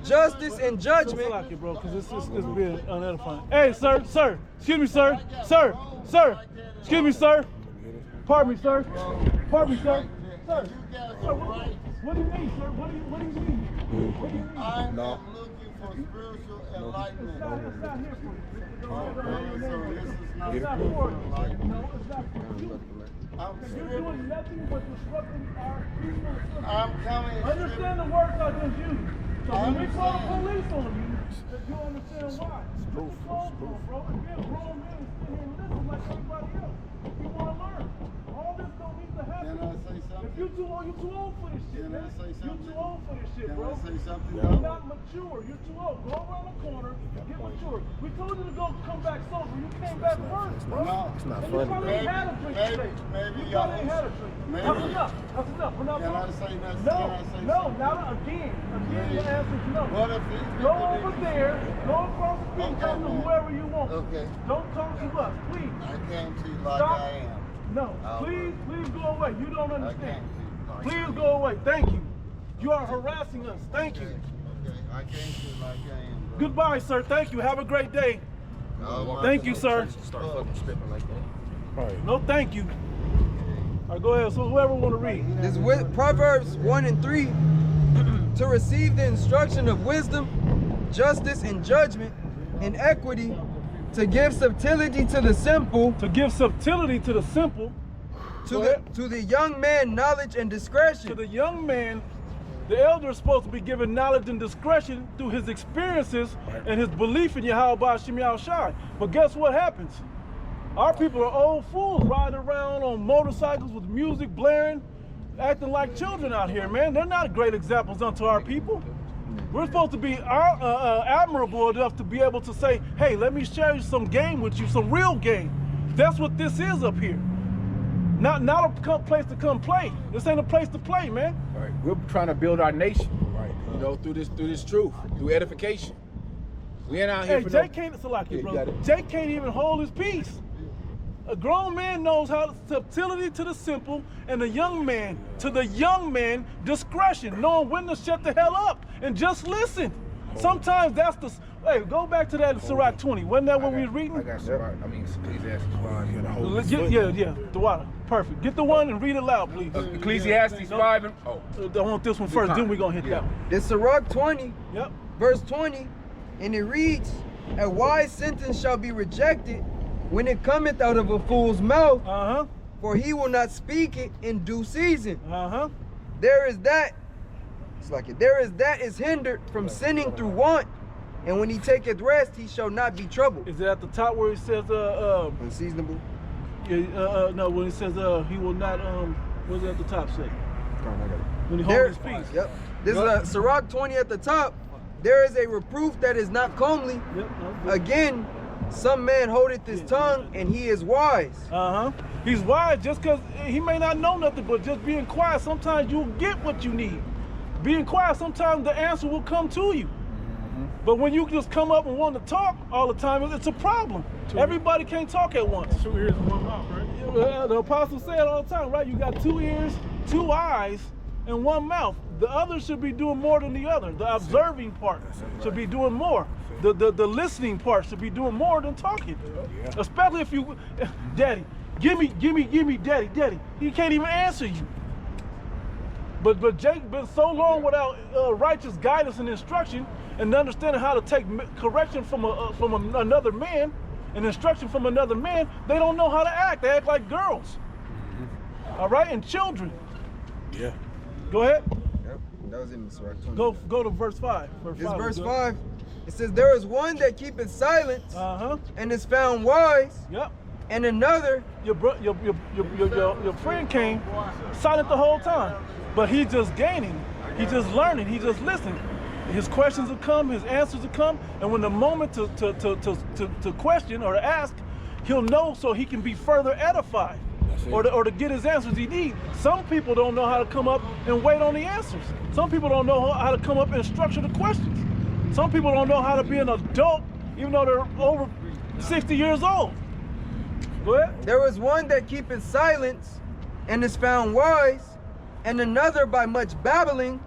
justice, and judgment. Like it, bro, because it's being unedifying. Hey, sir, excuse me, sir, excuse me, sir. Pardon me, sir. Sir, what do you mean, sir? What do you mean? I am looking for spiritual enlightenment. So this is not spiritual enlightenment. You're doing nothing but disrupting our peaceful. I'm coming. Understand the words I just used. So when we call the police on you, you understand why. Proof. Bro. Again, grown men sit here and listen like everybody else. You want to learn. All this don't need to happen. Can I say something? If you too old for this shit, Can I say something? You too old for this shit, Can bro. I say something? You're not mature. You're too old. Go around the corner, get mature. We told you to go come back sober. You came back worse, bro. No, it's not And funny. you probably had a drink today. Maybe You y'all. probably ain't had a drink. Maybe. That's enough. That's enough. We're not Can I talking. say nothing? No, Can I say no, something? now again. Again, your answer is no. What if these Go people over didn't- there, go across the street, Okay, talk to man. whoever you want. Okay. Don't talk to us, please. I came to you like Stop. I am. No, I'll please go away. You don't I understand. came to you. Please go away. Thank you. You are harassing us. Thank you. Okay, I came to you like I am, bro. Goodbye, sir. Thank you. Have a great day. Oh, Thank you, sir. Start fucking stripping like that. No, thank you. All right, go ahead. So whoever want to read. This is Proverbs 1 and 3. To receive the instruction of wisdom, justice and judgment, and equity, to give subtlety to the simple, To give subtlety to the simple, to the young man knowledge and discretion. to the young man, the elder is supposed to be given knowledge and discretion through his experiences and his belief in Yahweh Shem Shai. But guess what happens? Our people are old fools riding around on motorcycles with music blaring, acting like children out here, man. They're not great examples unto our people. We're supposed to be admirable enough to be able to say, hey, let me share some game with you, some real game. That's what this is up here. Not a place to come play. This ain't a place to play, man. Right. We're trying to build our nation, right? You know, through this truth, through edification. We ain't out here Hey, for Jay no. can't, Salaki, Yeah, you bro. got it. Jay can't even hold his peace. A grown man knows how to subtlety to the simple, and a young man, to the young man, discretion, knowing when to shut the hell up and just listen. Sometimes that's the. Hey, go back to that Sirach 20. Wasn't that what we was reading? I got Sirach. I mean, Ecclesiastes 5. You hold his foot. Yeah, the water. Perfect. Get the one and read it loud, please. Ecclesiastes 5 and I want this one first, then we're going to hit that one. This Sirach 20, Yep. verse 20, and it reads, a wise sentence shall be rejected when it cometh out of a fool's mouth, Uh-huh. for he will not speak it in due season. Uh-huh. There is that, it's like it, there is that is hindered from sinning through want, and when he taketh rest, he shall not be troubled. Is it at the top where it says, Unseasonable. no, when it says, he will not, what does it at the top say? When he There, holds his peace. yep. This is Sirach 20 at the top. There is a reproof that is not comely. Yep. No, Again, some man holdeth his tongue, and he is wise. Uh-huh. He's wise just because he may not know nothing, but just being quiet, sometimes you'll get what you need. Being quiet, sometimes the answer will come to you. But when you just come up and want to talk all the time, it's a problem. Everybody can't talk at once. 2 ears and 1 mouth, right? The apostle said all the time, right? You got 2 ears, 2 eyes, and 1 mouth. The other should be doing more than the other. The observing part should be doing more. The listening part should be doing more than talking. Especially if you, Daddy, give me, Daddy. He can't even answer you. But Jake been so long without righteous guidance and instruction, and understanding how to take correction from another man, and instruction from another man. They don't know how to act. They act like girls. All right, and children. Yeah. Go ahead. Yep, that was in Sirach 20. Go to verse 5. This is verse 5. It says, there is one that keepeth silence, and is found wise. Yep. And another, Your friend came silent the whole time, but he's just gaining. He's just learning. He's just listening. His questions will come. His answers will come. And when the moment to question or to ask, he'll know so he can be further edified, or to get his answers he needs. Some people don't know how to come up and wait on the answers. Some people don't know how to come up and structure the questions. Some people don't know how to be an adult, even though they're over 60 years old. Go ahead. there is one that keepeth silence, and is found wise, and another by much babbling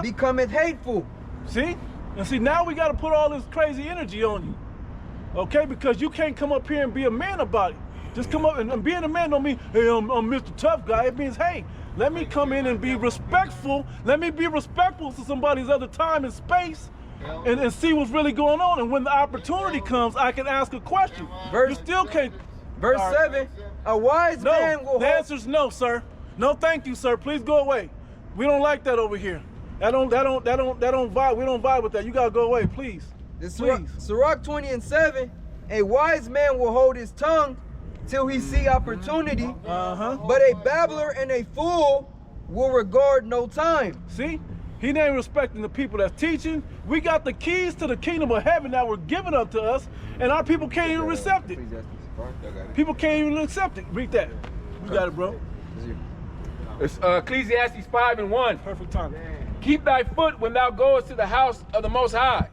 becometh hateful. See? And see, now we got to put all this crazy energy on you. Okay? Because you can't come up here and be a man about it. Just come up and being a man don't mean, hey, I'm Mr. Tough Guy. It means, hey, Let me come in and be respectful. Let me be respectful to somebody's other time and space and see what's really going on. And when the opportunity comes, I can ask a question. You still can't. Verse 7, a wise man will The answer's no, sir. No, thank you, sir. Please go away. We don't like that over here. That don't vibe. We don't vibe with that. You gotta go away, please. Please. Sirach 20 and 7, a wise man will hold his tongue till he see opportunity, but a babbler and a fool will regard no time. See? He ain't respecting the people that's teaching. We got the keys to the kingdom of heaven that were given up to us, and our people can't even accept it. People can't even accept it. Read that. You got it, bro. It's Ecclesiastes 5 and 1. Perfect time. Keep thy foot when thou goest to the house of the Most High,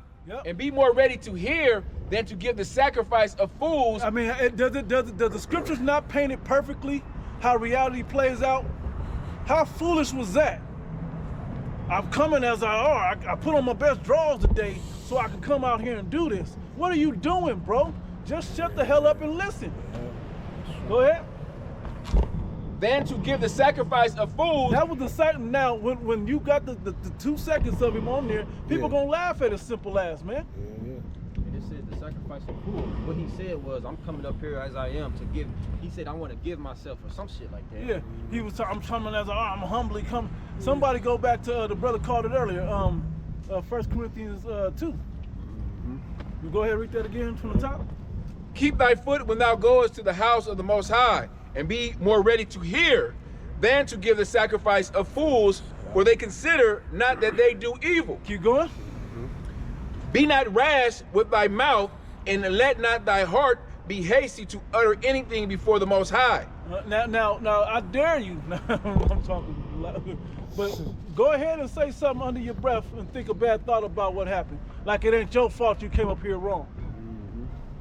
and be more ready to hear than to give the sacrifice of fools. I mean, does the scriptures not paint it perfectly how reality plays out? How foolish was that? I'm coming as I are. I put on my best drawers today so I can come out here and do this. What are you doing, bro? Just shut the hell up and listen. Go ahead. Than to give the sacrifice of fools. That was the second. Now, when you got the 2 seconds of him on there, people gonna laugh at his simple ass, man. And it says the sacrifice of fools. What he said was, I'm coming up here as I am to give. He said, I want to give myself or some shit like that. Yeah, he was. I'm coming as I are. I'm humbly coming. Somebody go back to the brother called it earlier. 1 Corinthians 2. You go ahead and read that again from the top. Keep thy foot when thou goest to the house of the Most High, and be more ready to hear than to give the sacrifice of fools, for they consider not that they do evil. Keep going. Be not rash with thy mouth, and let not thy heart be hasty to utter anything before the Most High. Now, I dare you. I'm talking loud. But go ahead and say something under your breath and think a bad thought about what happened. Like it ain't your fault you came up here wrong.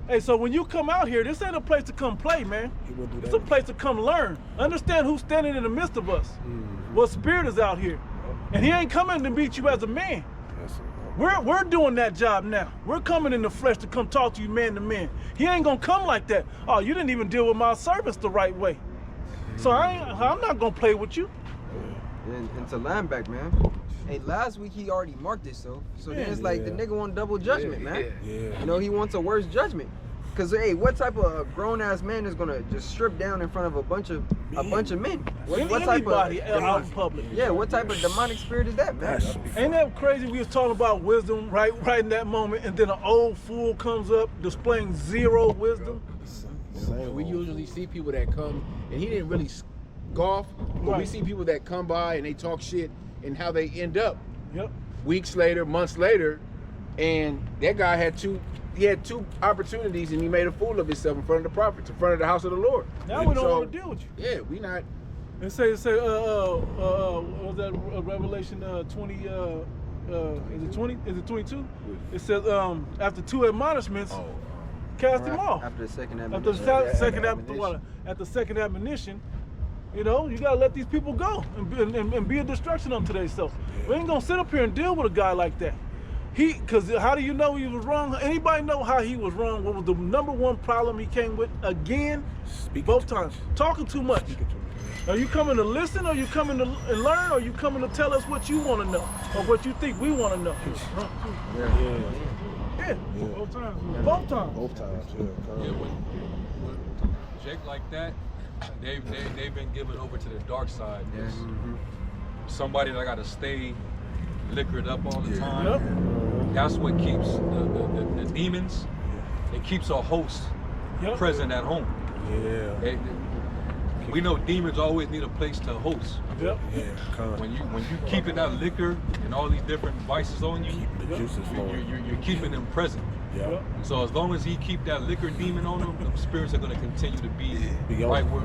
Hey, so when you come out here, this ain't a place to come play, man. It's a place to come learn. Understand who's standing in the midst of us. What spirit is out here. And he ain't coming to meet you as a man. We're doing that job now. We're coming in the flesh to come talk to you man to man. He ain't gonna come like that. Oh, you didn't even deal with my servants the right way. So I'm not gonna play with you. And to Lineback, man. Hey, last week he already marked it, so then it's like the nigga want double judgment, man. You know, he wants a worse judgment. Cause hey, what type of grown ass man is gonna just strip down in front of a bunch of men? What type of out in public? Yeah, what type of demonic spirit is that, man? Ain't that crazy? We was talking about wisdom right in that moment, and then an old fool comes up displaying zero wisdom. We usually see people that come, and he didn't really scoff, but we see people that come by and they talk shit and how they end up. Weeks later, months later, and that guy had two opportunities and he made a fool of himself in front of the prophets, in front of the house of the Lord. Now we don't want to deal with you. Yeah, we not. And say was that Revelation 20? Is it 20? Is it 22? It says after 2 admonishments, cast him off. After the second admonition. At the second admonition, you know, you gotta let these people go and be a destruction unto themselves. We ain't gonna sit up here and deal with a guy like that. Because how do you know he was wrong? Anybody know how he was wrong? What was the #1 problem he came with? Again, both times. Talking too much. Are you coming to listen, or you coming to learn, or you coming to tell us what you want to know, or what you think we want to know? Yeah. Both times. Both times. Yeah, when Jake like that, they've been given over to the dark side. Somebody that got to stay liquored up all the time. That's what keeps the demons. It keeps a host present at home. We know demons always need a place to host. When you keeping that liquor and all these different vices on you, you're keeping them present. So as long as he keep that liquor demon on them, the spirits are going to continue to be right where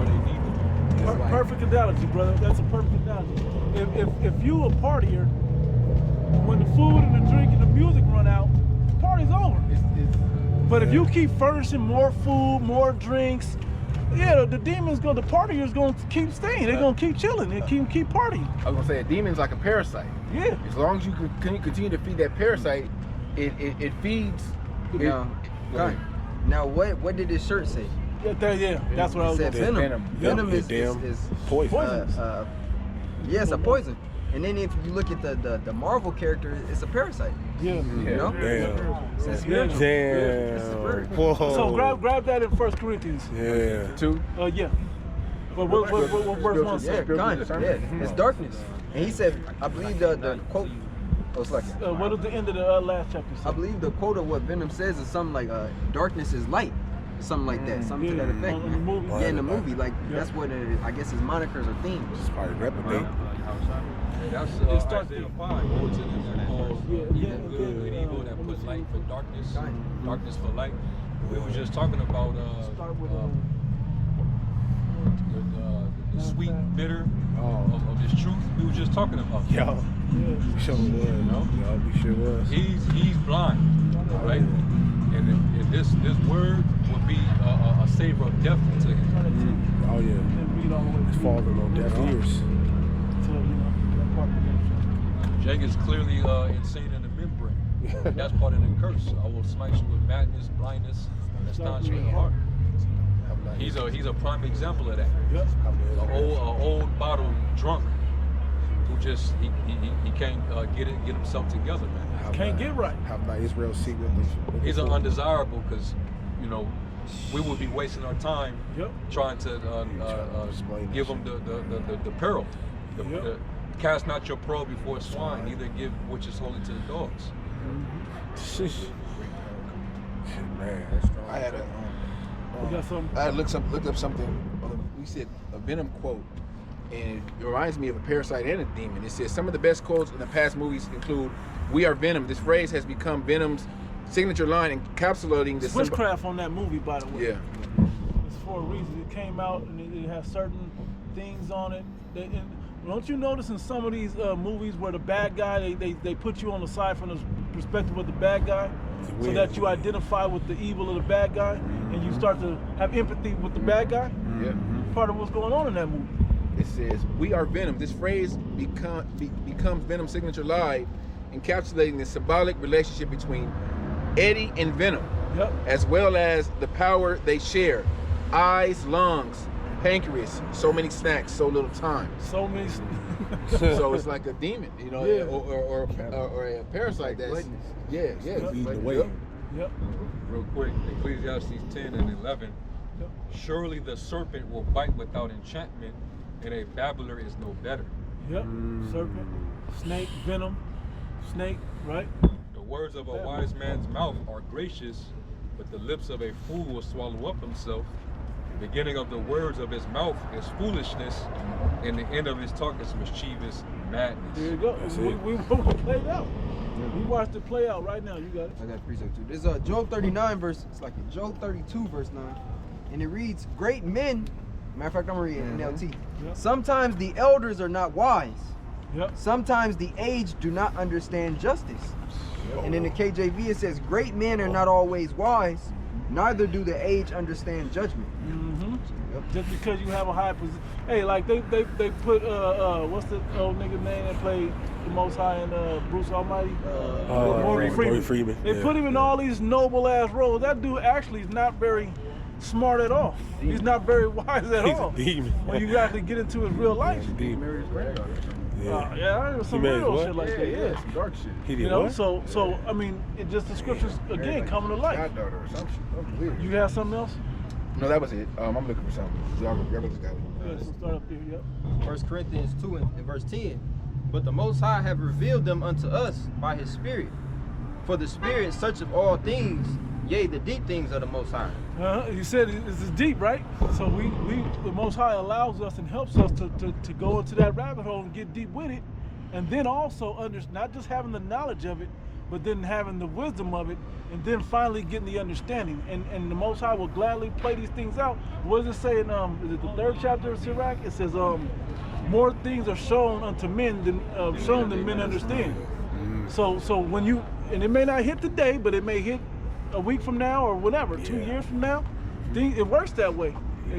they need them. Perfect analogy, brother. That's a perfect analogy. If you a partier, when the food and the drink and the music run out, the party's over. But if you keep furnishing more food, more drinks, the partiers gonna keep staying. They're gonna keep chilling and keep partying. I was gonna say a demon's like a parasite. Yeah. As long as you continue to feed that parasite, it feeds. Now, what did this shirt say? that's what I was said. saying. Venom is poison. Yeah, it's a poison. And then if you look at the Marvel character, it's a parasite. Yeah. You know? Damn. It's spiritual. Damn. Whoa. So grab that in 1 Corinthians. Yeah. 2. Yeah. What verse 1 says? Yeah, it's darkness. And he said, I believe the quote. Oh, it's like what is the end of the last chapter say? I believe the quote of what Venom says is something like, "Darkness is light," something like that, something to that effect. In the movie. Yeah, in the movie, like that's what I guess his monikers or themes. It's probably replicate. That's Isaiah 5. Woe to them that call evil good and evil, that put light for darkness, darkness for light. We were just talking about the sweet and bitter of this truth. We were just talking about. Yo. We sure was. Yo, we sure was. He's blind, right? And if this word would be a savor of death to him. Oh yeah. It's falling on deaf ears. Jake is clearly insane in the membrane. That's part of the curse. I will smite you with madness, blindness, and astonish you in the heart. He's a prime example of that. An old bottle drunk who just he can't get himself together, man. Can't get right. Have not Israel see with them? He's an undesirable because we would be wasting our time trying to give him the peril. Cast not your pearl before swine, neither give which is holy to the dogs. Man, I had looked up something. We said a Venom quote, and it reminds me of a parasite and a demon. It says some of the best quotes in the past movies include, "We are Venom." This phrase has become Venom's signature line, encapsulating the switchcraft on that movie, by the way. Yeah. It's for a reason. It came out and it has certain things on it. Don't you notice in some of these movies where the bad guy, they put you on the side from the perspective of the bad guy, so that you identify with the evil of the bad guy, and you start to have empathy with the bad guy? Yeah. Part of what's going on in that movie. It says, "We are Venom." This phrase becomes Venom's signature line, encapsulating the symbolic relationship between Eddie and Venom, as well as the power they share. Eyes, lungs, pancreas, so many snacks, so little time. So many. So it's like a demon, or a parasite that's Leading the way. Real quick, Ecclesiastes 10 and 11. Surely the serpent will bite without enchantment, and a babbler is no better. Serpent, snake, venom, snake, right? The words of a wise man's mouth are gracious, but the lips of a fool will swallow up himself. The beginning of the words of his mouth is foolishness, and the end of his talk is mischievous madness. There you go. We played it out. We watched it play out right now. You got it. I got precept too. There's Job 39 verse. It's like Job 32 verse 9, and it reads, "Great men." Matter of fact, I'm gonna read NLT. Sometimes the elders are not wise. Sometimes the aged do not understand justice. And in the KJV it says, "Great men are not always wise, neither do the aged understand judgment." Just because you have a high position. Hey, like they put what's the old nigga name that played the Most High in Bruce Almighty? Morgan Freeman. They put him in all these noble ass roles. That dude actually is not very smart at all. He's not very wise at all. He's a demon. When you actually get into his real life. Demon. Yeah, some real shit like that. Yeah, some dark shit. He did what? So I mean, it just the scriptures again coming to life. Goddaughter or some shit. Weird. You have something else? No, that was it. I'm looking for something. Y'all just got it. So start up there. Yep. 1 Corinthians 2 and verse 10. But the Most High have revealed them unto us by His Spirit. For the Spirit searcheth all things, yea, the deep things of the Most High. You said this is deep, right? So the Most High allows us and helps us to go into that rabbit hole and get deep with it, and then also not just having the knowledge of it, but then having the wisdom of it, and then finally getting the understanding. And the Most High will gladly play these things out. What does it say in is it the 3rd chapter of Sirach? It says more things are shown unto men than men understand. So when you, and it may not hit today, but it may hit a week from now or whatever, 2 years from now. It works that way,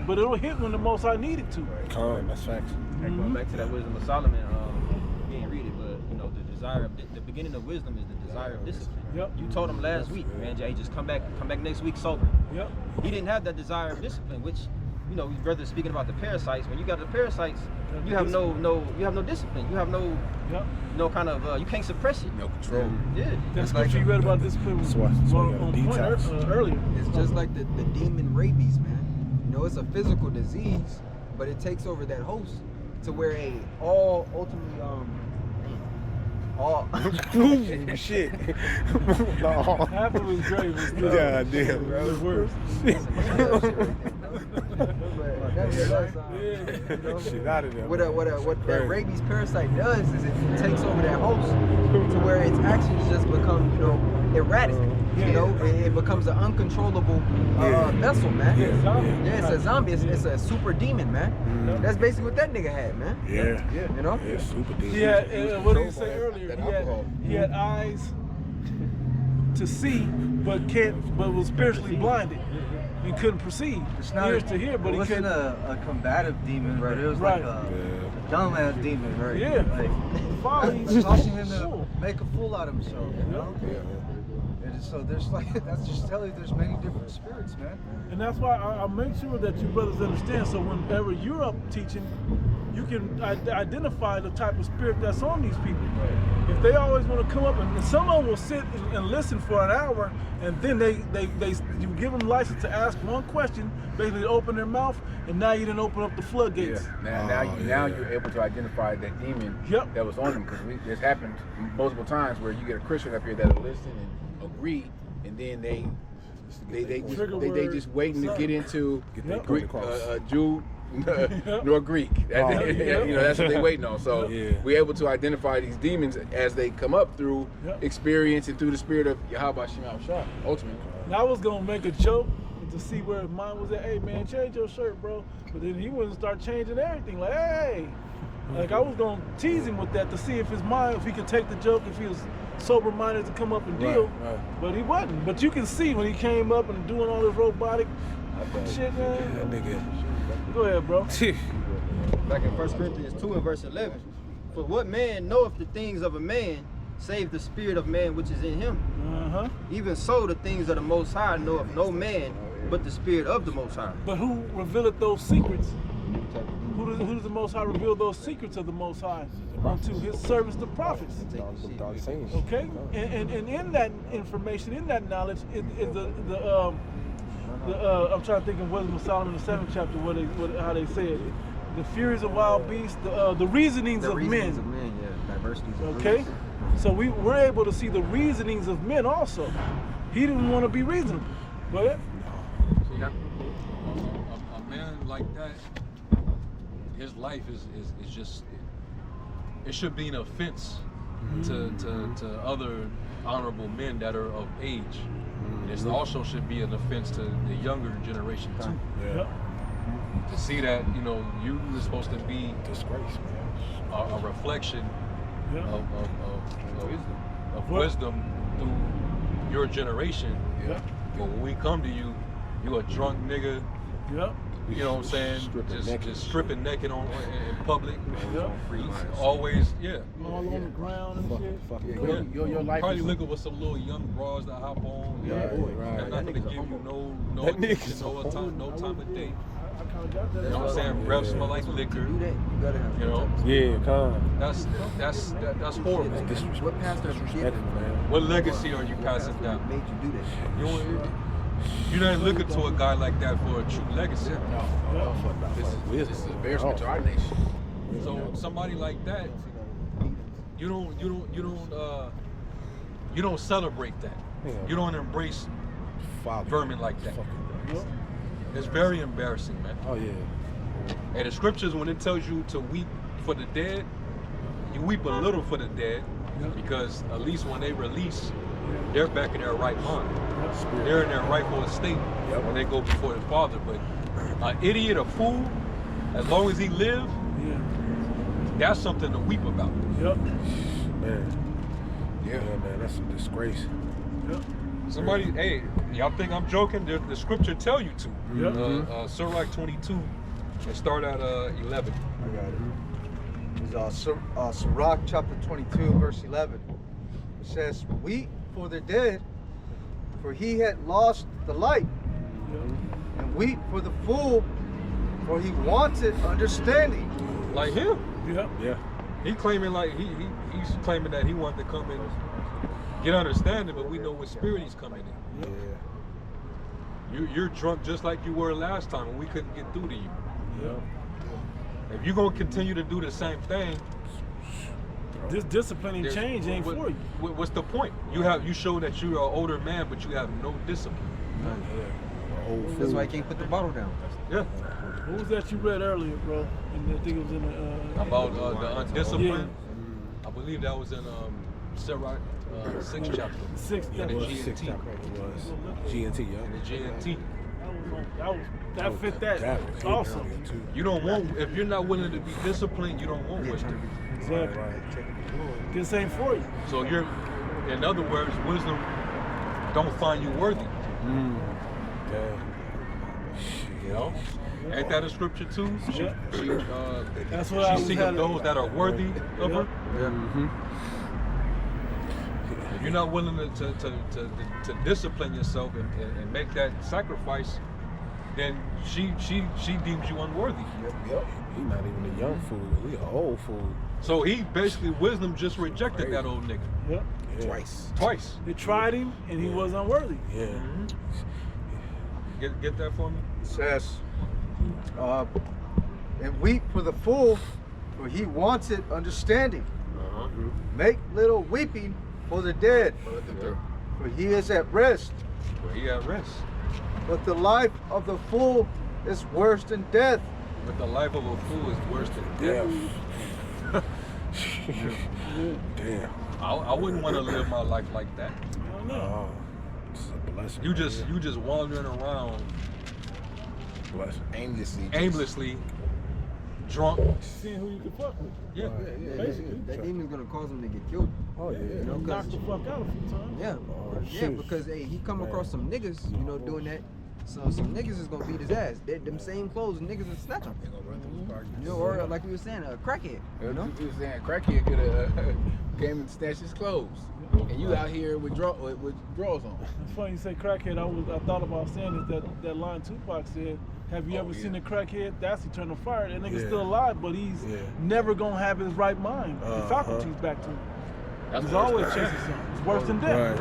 but it'll hit when the Most High need it to. That's facts. Going back to that wisdom of Solomon, you didn't read it, but the desire of the beginning of wisdom is the desire of discipline. You told him last week, man, Jay, just come back next week sober. Yep. He didn't have that desire of discipline, which, you know, brother speaking about the parasites. When you got the parasites, you have no discipline. You have no kind of you can't suppress it. No control. Yeah. That scripture you read about discipline was on point earlier. It's just like the demon rabies, man. You know, it's a physical disease, but it takes over that host to where ultimately Shit. Half of his grave was still God damn, bro. the worst. Shit out of there. What that rabies parasite does is it takes over that host to where its actions just become, you know, erratic. You know, it becomes an uncontrollable vessel, man. It's a zombie. It's a super demon, man. That's basically what that nigga had, man. Yeah. You know? Yeah, super demon. He had, what did you say earlier? He had eyes to see, but was spiritually blinded. He couldn't perceive. It's not ears to hear, but it he wasn't couldn't. a combative demon, but it was like a dumbass demon, right? Yeah. Like, Folly. causing him to make a fool out of himself, you know? And so there's like, that's just telling you there's many different spirits, man. And that's why I make sure that you brothers understand. So whenever you're up teaching, you can identify the type of spirit that's on these people. If they always want to come up and someone will sit and listen for an hour, and then you give them license to ask one question, basically open their mouth, and now you didn't open up the floodgates. Yeah. Now you're able to identify that demon that was on them, because this happened multiple times where you get a Christian up here that'll listen and agree, and then they just waiting to get into Greek, Jew nor Greek. You know, that's what they waiting on. So we're able to identify these demons as they come up through experience and through the spirit of Yahweh Shema Shah, ultimately. Now I was gonna make a joke to see where his mind was at. Hey man, change your shirt, bro. But then he wouldn't start changing everything. Like, hey, like I was gonna tease him with that to see if his mind, if he could take the joke, if he was sober minded to come up and deal. But he wasn't. But you can see when he came up and doing all this robotic shit, man. Go ahead, bro. Back in 1 Corinthians 2 and verse 11. For what man knoweth the things of a man, save the spirit of man which is in him? Even so the things of the Most High knoweth no man, but the spirit of the Most High. But who revealeth those secrets? Who does the Most High reveal those secrets of the Most High? Unto his servants, the prophets. Okay? And in that information, in that knowledge, is I'm trying to think of Wisdom of Solomon, the 7th chapter, how they say it. The furies of wild beasts, the reasonings of men. Diversities of okay? So we're able to see the reasonings of men also. He didn't want to be reasonable. Go ahead. A man like that, his life is just, it should be an offense to other honorable men that are of age. It also should be an offense to the younger generation too. To see that, you know, you were supposed to be a reflection of wisdom through your generation. But when we come to you, you a drunk nigga. You know what I'm saying? Just stripping naked in public. Always, all on the ground and shit. Your life probably looking with some little young bras that hop on. They're not gonna give you no attention, no time of day. You know what I'm saying? Breath smell like liquor. You know? That's horrible. What pastor What legacy are you passing down? made you do that? You're not looking to a guy like that for a true legacy. This is embarrassment to our nation. So somebody like that, you don't celebrate that. You don't embrace vermin like that. It's very embarrassing, man. And the scriptures, when it tells you to weep for the dead, you weep a little for the dead, because at least when they release, they're back in their right mind. They're in their rightful estate when they go before the Father. But an idiot, a fool, as long as he lives, that's something to weep about. Man, that's a disgrace. Somebody, hey, y'all think I'm joking? The scripture tell you to. Sirach 22, and start at 11. I got it. It's Sirach chapter 22, verse 11. It says, "Weep for the dead, for he had lost the light, And weep for the fool, for he wanted understanding. Like him. Yeah. He claiming like he's claiming that he wanted to come and get understanding, but we know what spirit he's coming in. You're drunk just like you were last time when we couldn't get through to you. If you're gonna continue to do the same thing, this discipline and change ain't for you. What's the point? You show that you're an older man, but you have no discipline. That's why I can't put the bottle down. Yeah. What was that you read earlier, bro? And I think it was in the about the undisciplined. I believe that was in Sirach 6th chapter. 6th in the chapter. GNT. GNT, yeah. In the GNT. That fit that. Awesome. You don't want, if you're not willing to be disciplined, you don't want wisdom. Exactly. This ain't for you. So you're, in other words, wisdom don't find you worthy. You know? Ain't that a scripture too? That's what she seek of those that are worthy of her. If you're not willing to discipline yourself and make that sacrifice, then she deems you unworthy. He's not even a young fool. He an old fool. So he basically, wisdom just rejected that old nigga. Twice. They tried him and he was unworthy. Get that for me? It says, and weep for the fool, for he wanted understanding. Make little weeping for the dead, for he is at rest. For he at rest. But the life of the fool is worse than death. But the life of a fool is worse than death. Damn. I wouldn't want to live my life like that. Oh, this is a blessing. You just wandering around aimlessly drunk. Seeing who you can fuck with. Yeah. That demon's gonna cause him to get killed. Oh yeah. You know, Knock the fuck out a few times. Yeah, because hey, he come across some niggas, you know, doing that. So some niggas is gonna beat his ass. Them same clothes, niggas will snatch him. You know, or like we were saying, a crackhead. You know, you were saying crackhead could have came and snatched his clothes, and you out here with drawers on. It's funny you say crackhead. I thought about saying is that line Tupac said. Have you ever seen a crackhead? That's eternal fire. That nigga's still alive, but he's never gonna have his right mind. The faculties back to him. He's always chasing something. It's worse than death.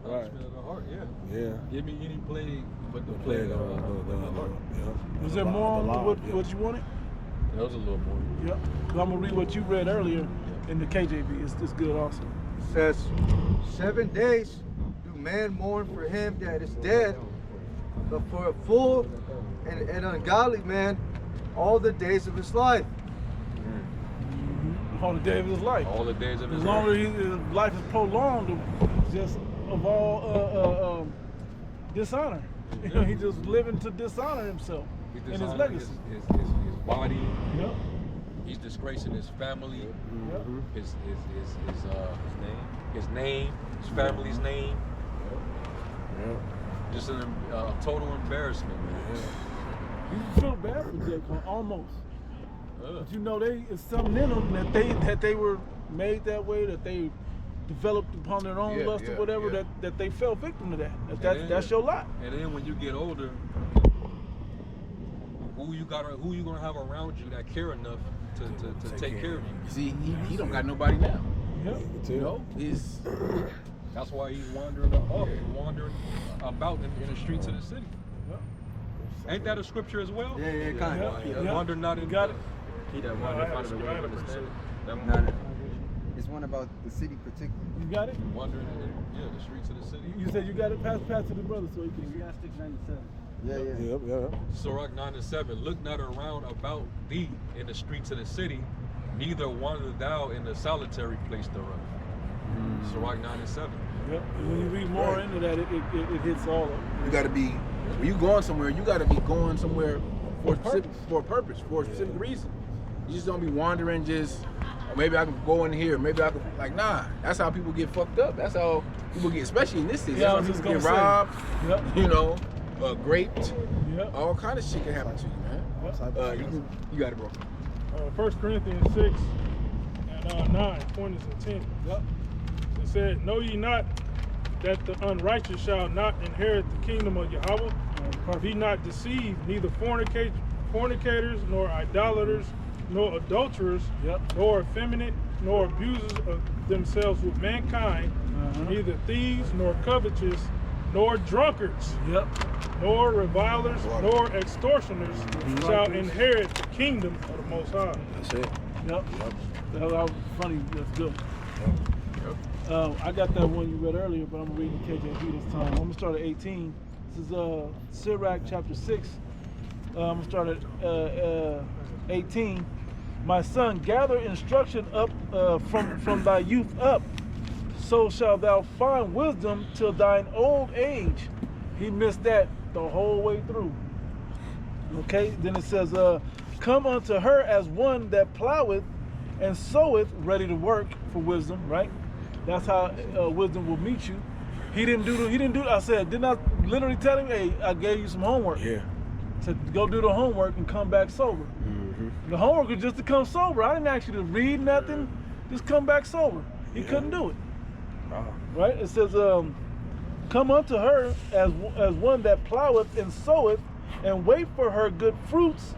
Right. Yeah. Give me any plague but the plague of the heart. Was there more on what you wanted? That was a little more. Yeah. I'm gonna read what you read earlier in the KJV. It's good also. It says, 7 days do man mourn for him that is dead, but for a fool and an ungodly man, all the days of his life. All the days of his life. All the days of his life. As long as his life is prolonged, just of all dishonor. You know, he's just living to dishonor himself and his legacy. His body. Yep. He's disgracing his family. His name, his family's name. Just a total embarrassment, man. You feel bad for Jake, almost. But you know, it's something in them that they were made that way, that they developed upon their own lust or whatever, that they fell victim to that. That's your lot. And then when you get older, who you gonna have around you that care enough to take care of you? You see, he don't got nobody now. You know, that's why he's wandering about in the streets of the city. Ain't that a scripture as well? Yeah, kind of. Wander not in. Got it. He that wander find the way of understanding. No. It's one about the city particularly. You got it? Wandering in the streets of the city. You said you got it. Pass to the brother so he can. We got 697. Yeah. Sirach 9:7. Look not around about thee in the streets of the city, neither wander thou in the solitary place thereof. Sirach 9:7. Yep. And when you read more into that, it hits all of it. You got to be, when you going somewhere, you got to be going somewhere for a purpose, for a specific reason. You just don't be wandering just, oh, maybe I can go in here, maybe I can, like, nah. That's how people get fucked up. That's how people get, especially in this city. Yeah, that's how people get robbed, you know, raped. All kind of shit can happen to you, man. You got it, bro. 1 Corinthians 6 and 9, 20 and 10. It said, know ye not that the unrighteous shall not inherit the kingdom of Yahweh. Be not deceived, neither fornicators, nor idolaters, nor adulterers, nor effeminate, nor abusers of themselves with mankind, neither thieves, nor covetous, nor drunkards, nor revilers, nor extortioners shall inherit the kingdom of the Most High. That's it. That was funny. That's good. I got that one you read earlier, but I'm reading KJV this time. I'm gonna start at 18. This is Sirach chapter 6. I'm gonna start at 18. My son, gather instruction up from thy youth up, so shalt thou find wisdom till thine old age. He missed that the whole way through. Okay, then it says, come unto her as one that ploweth and soweth, ready to work for wisdom, right? That's how wisdom will meet you. He didn't do. I said, didn't I literally tell him, hey, I gave you some homework. Yeah. To go do the homework and come back sober. The homework was just to come sober. I didn't ask you to read nothing. Just come back sober. He couldn't do it. Right? It says, come unto her as one that ploweth and soweth, and wait for her good fruits,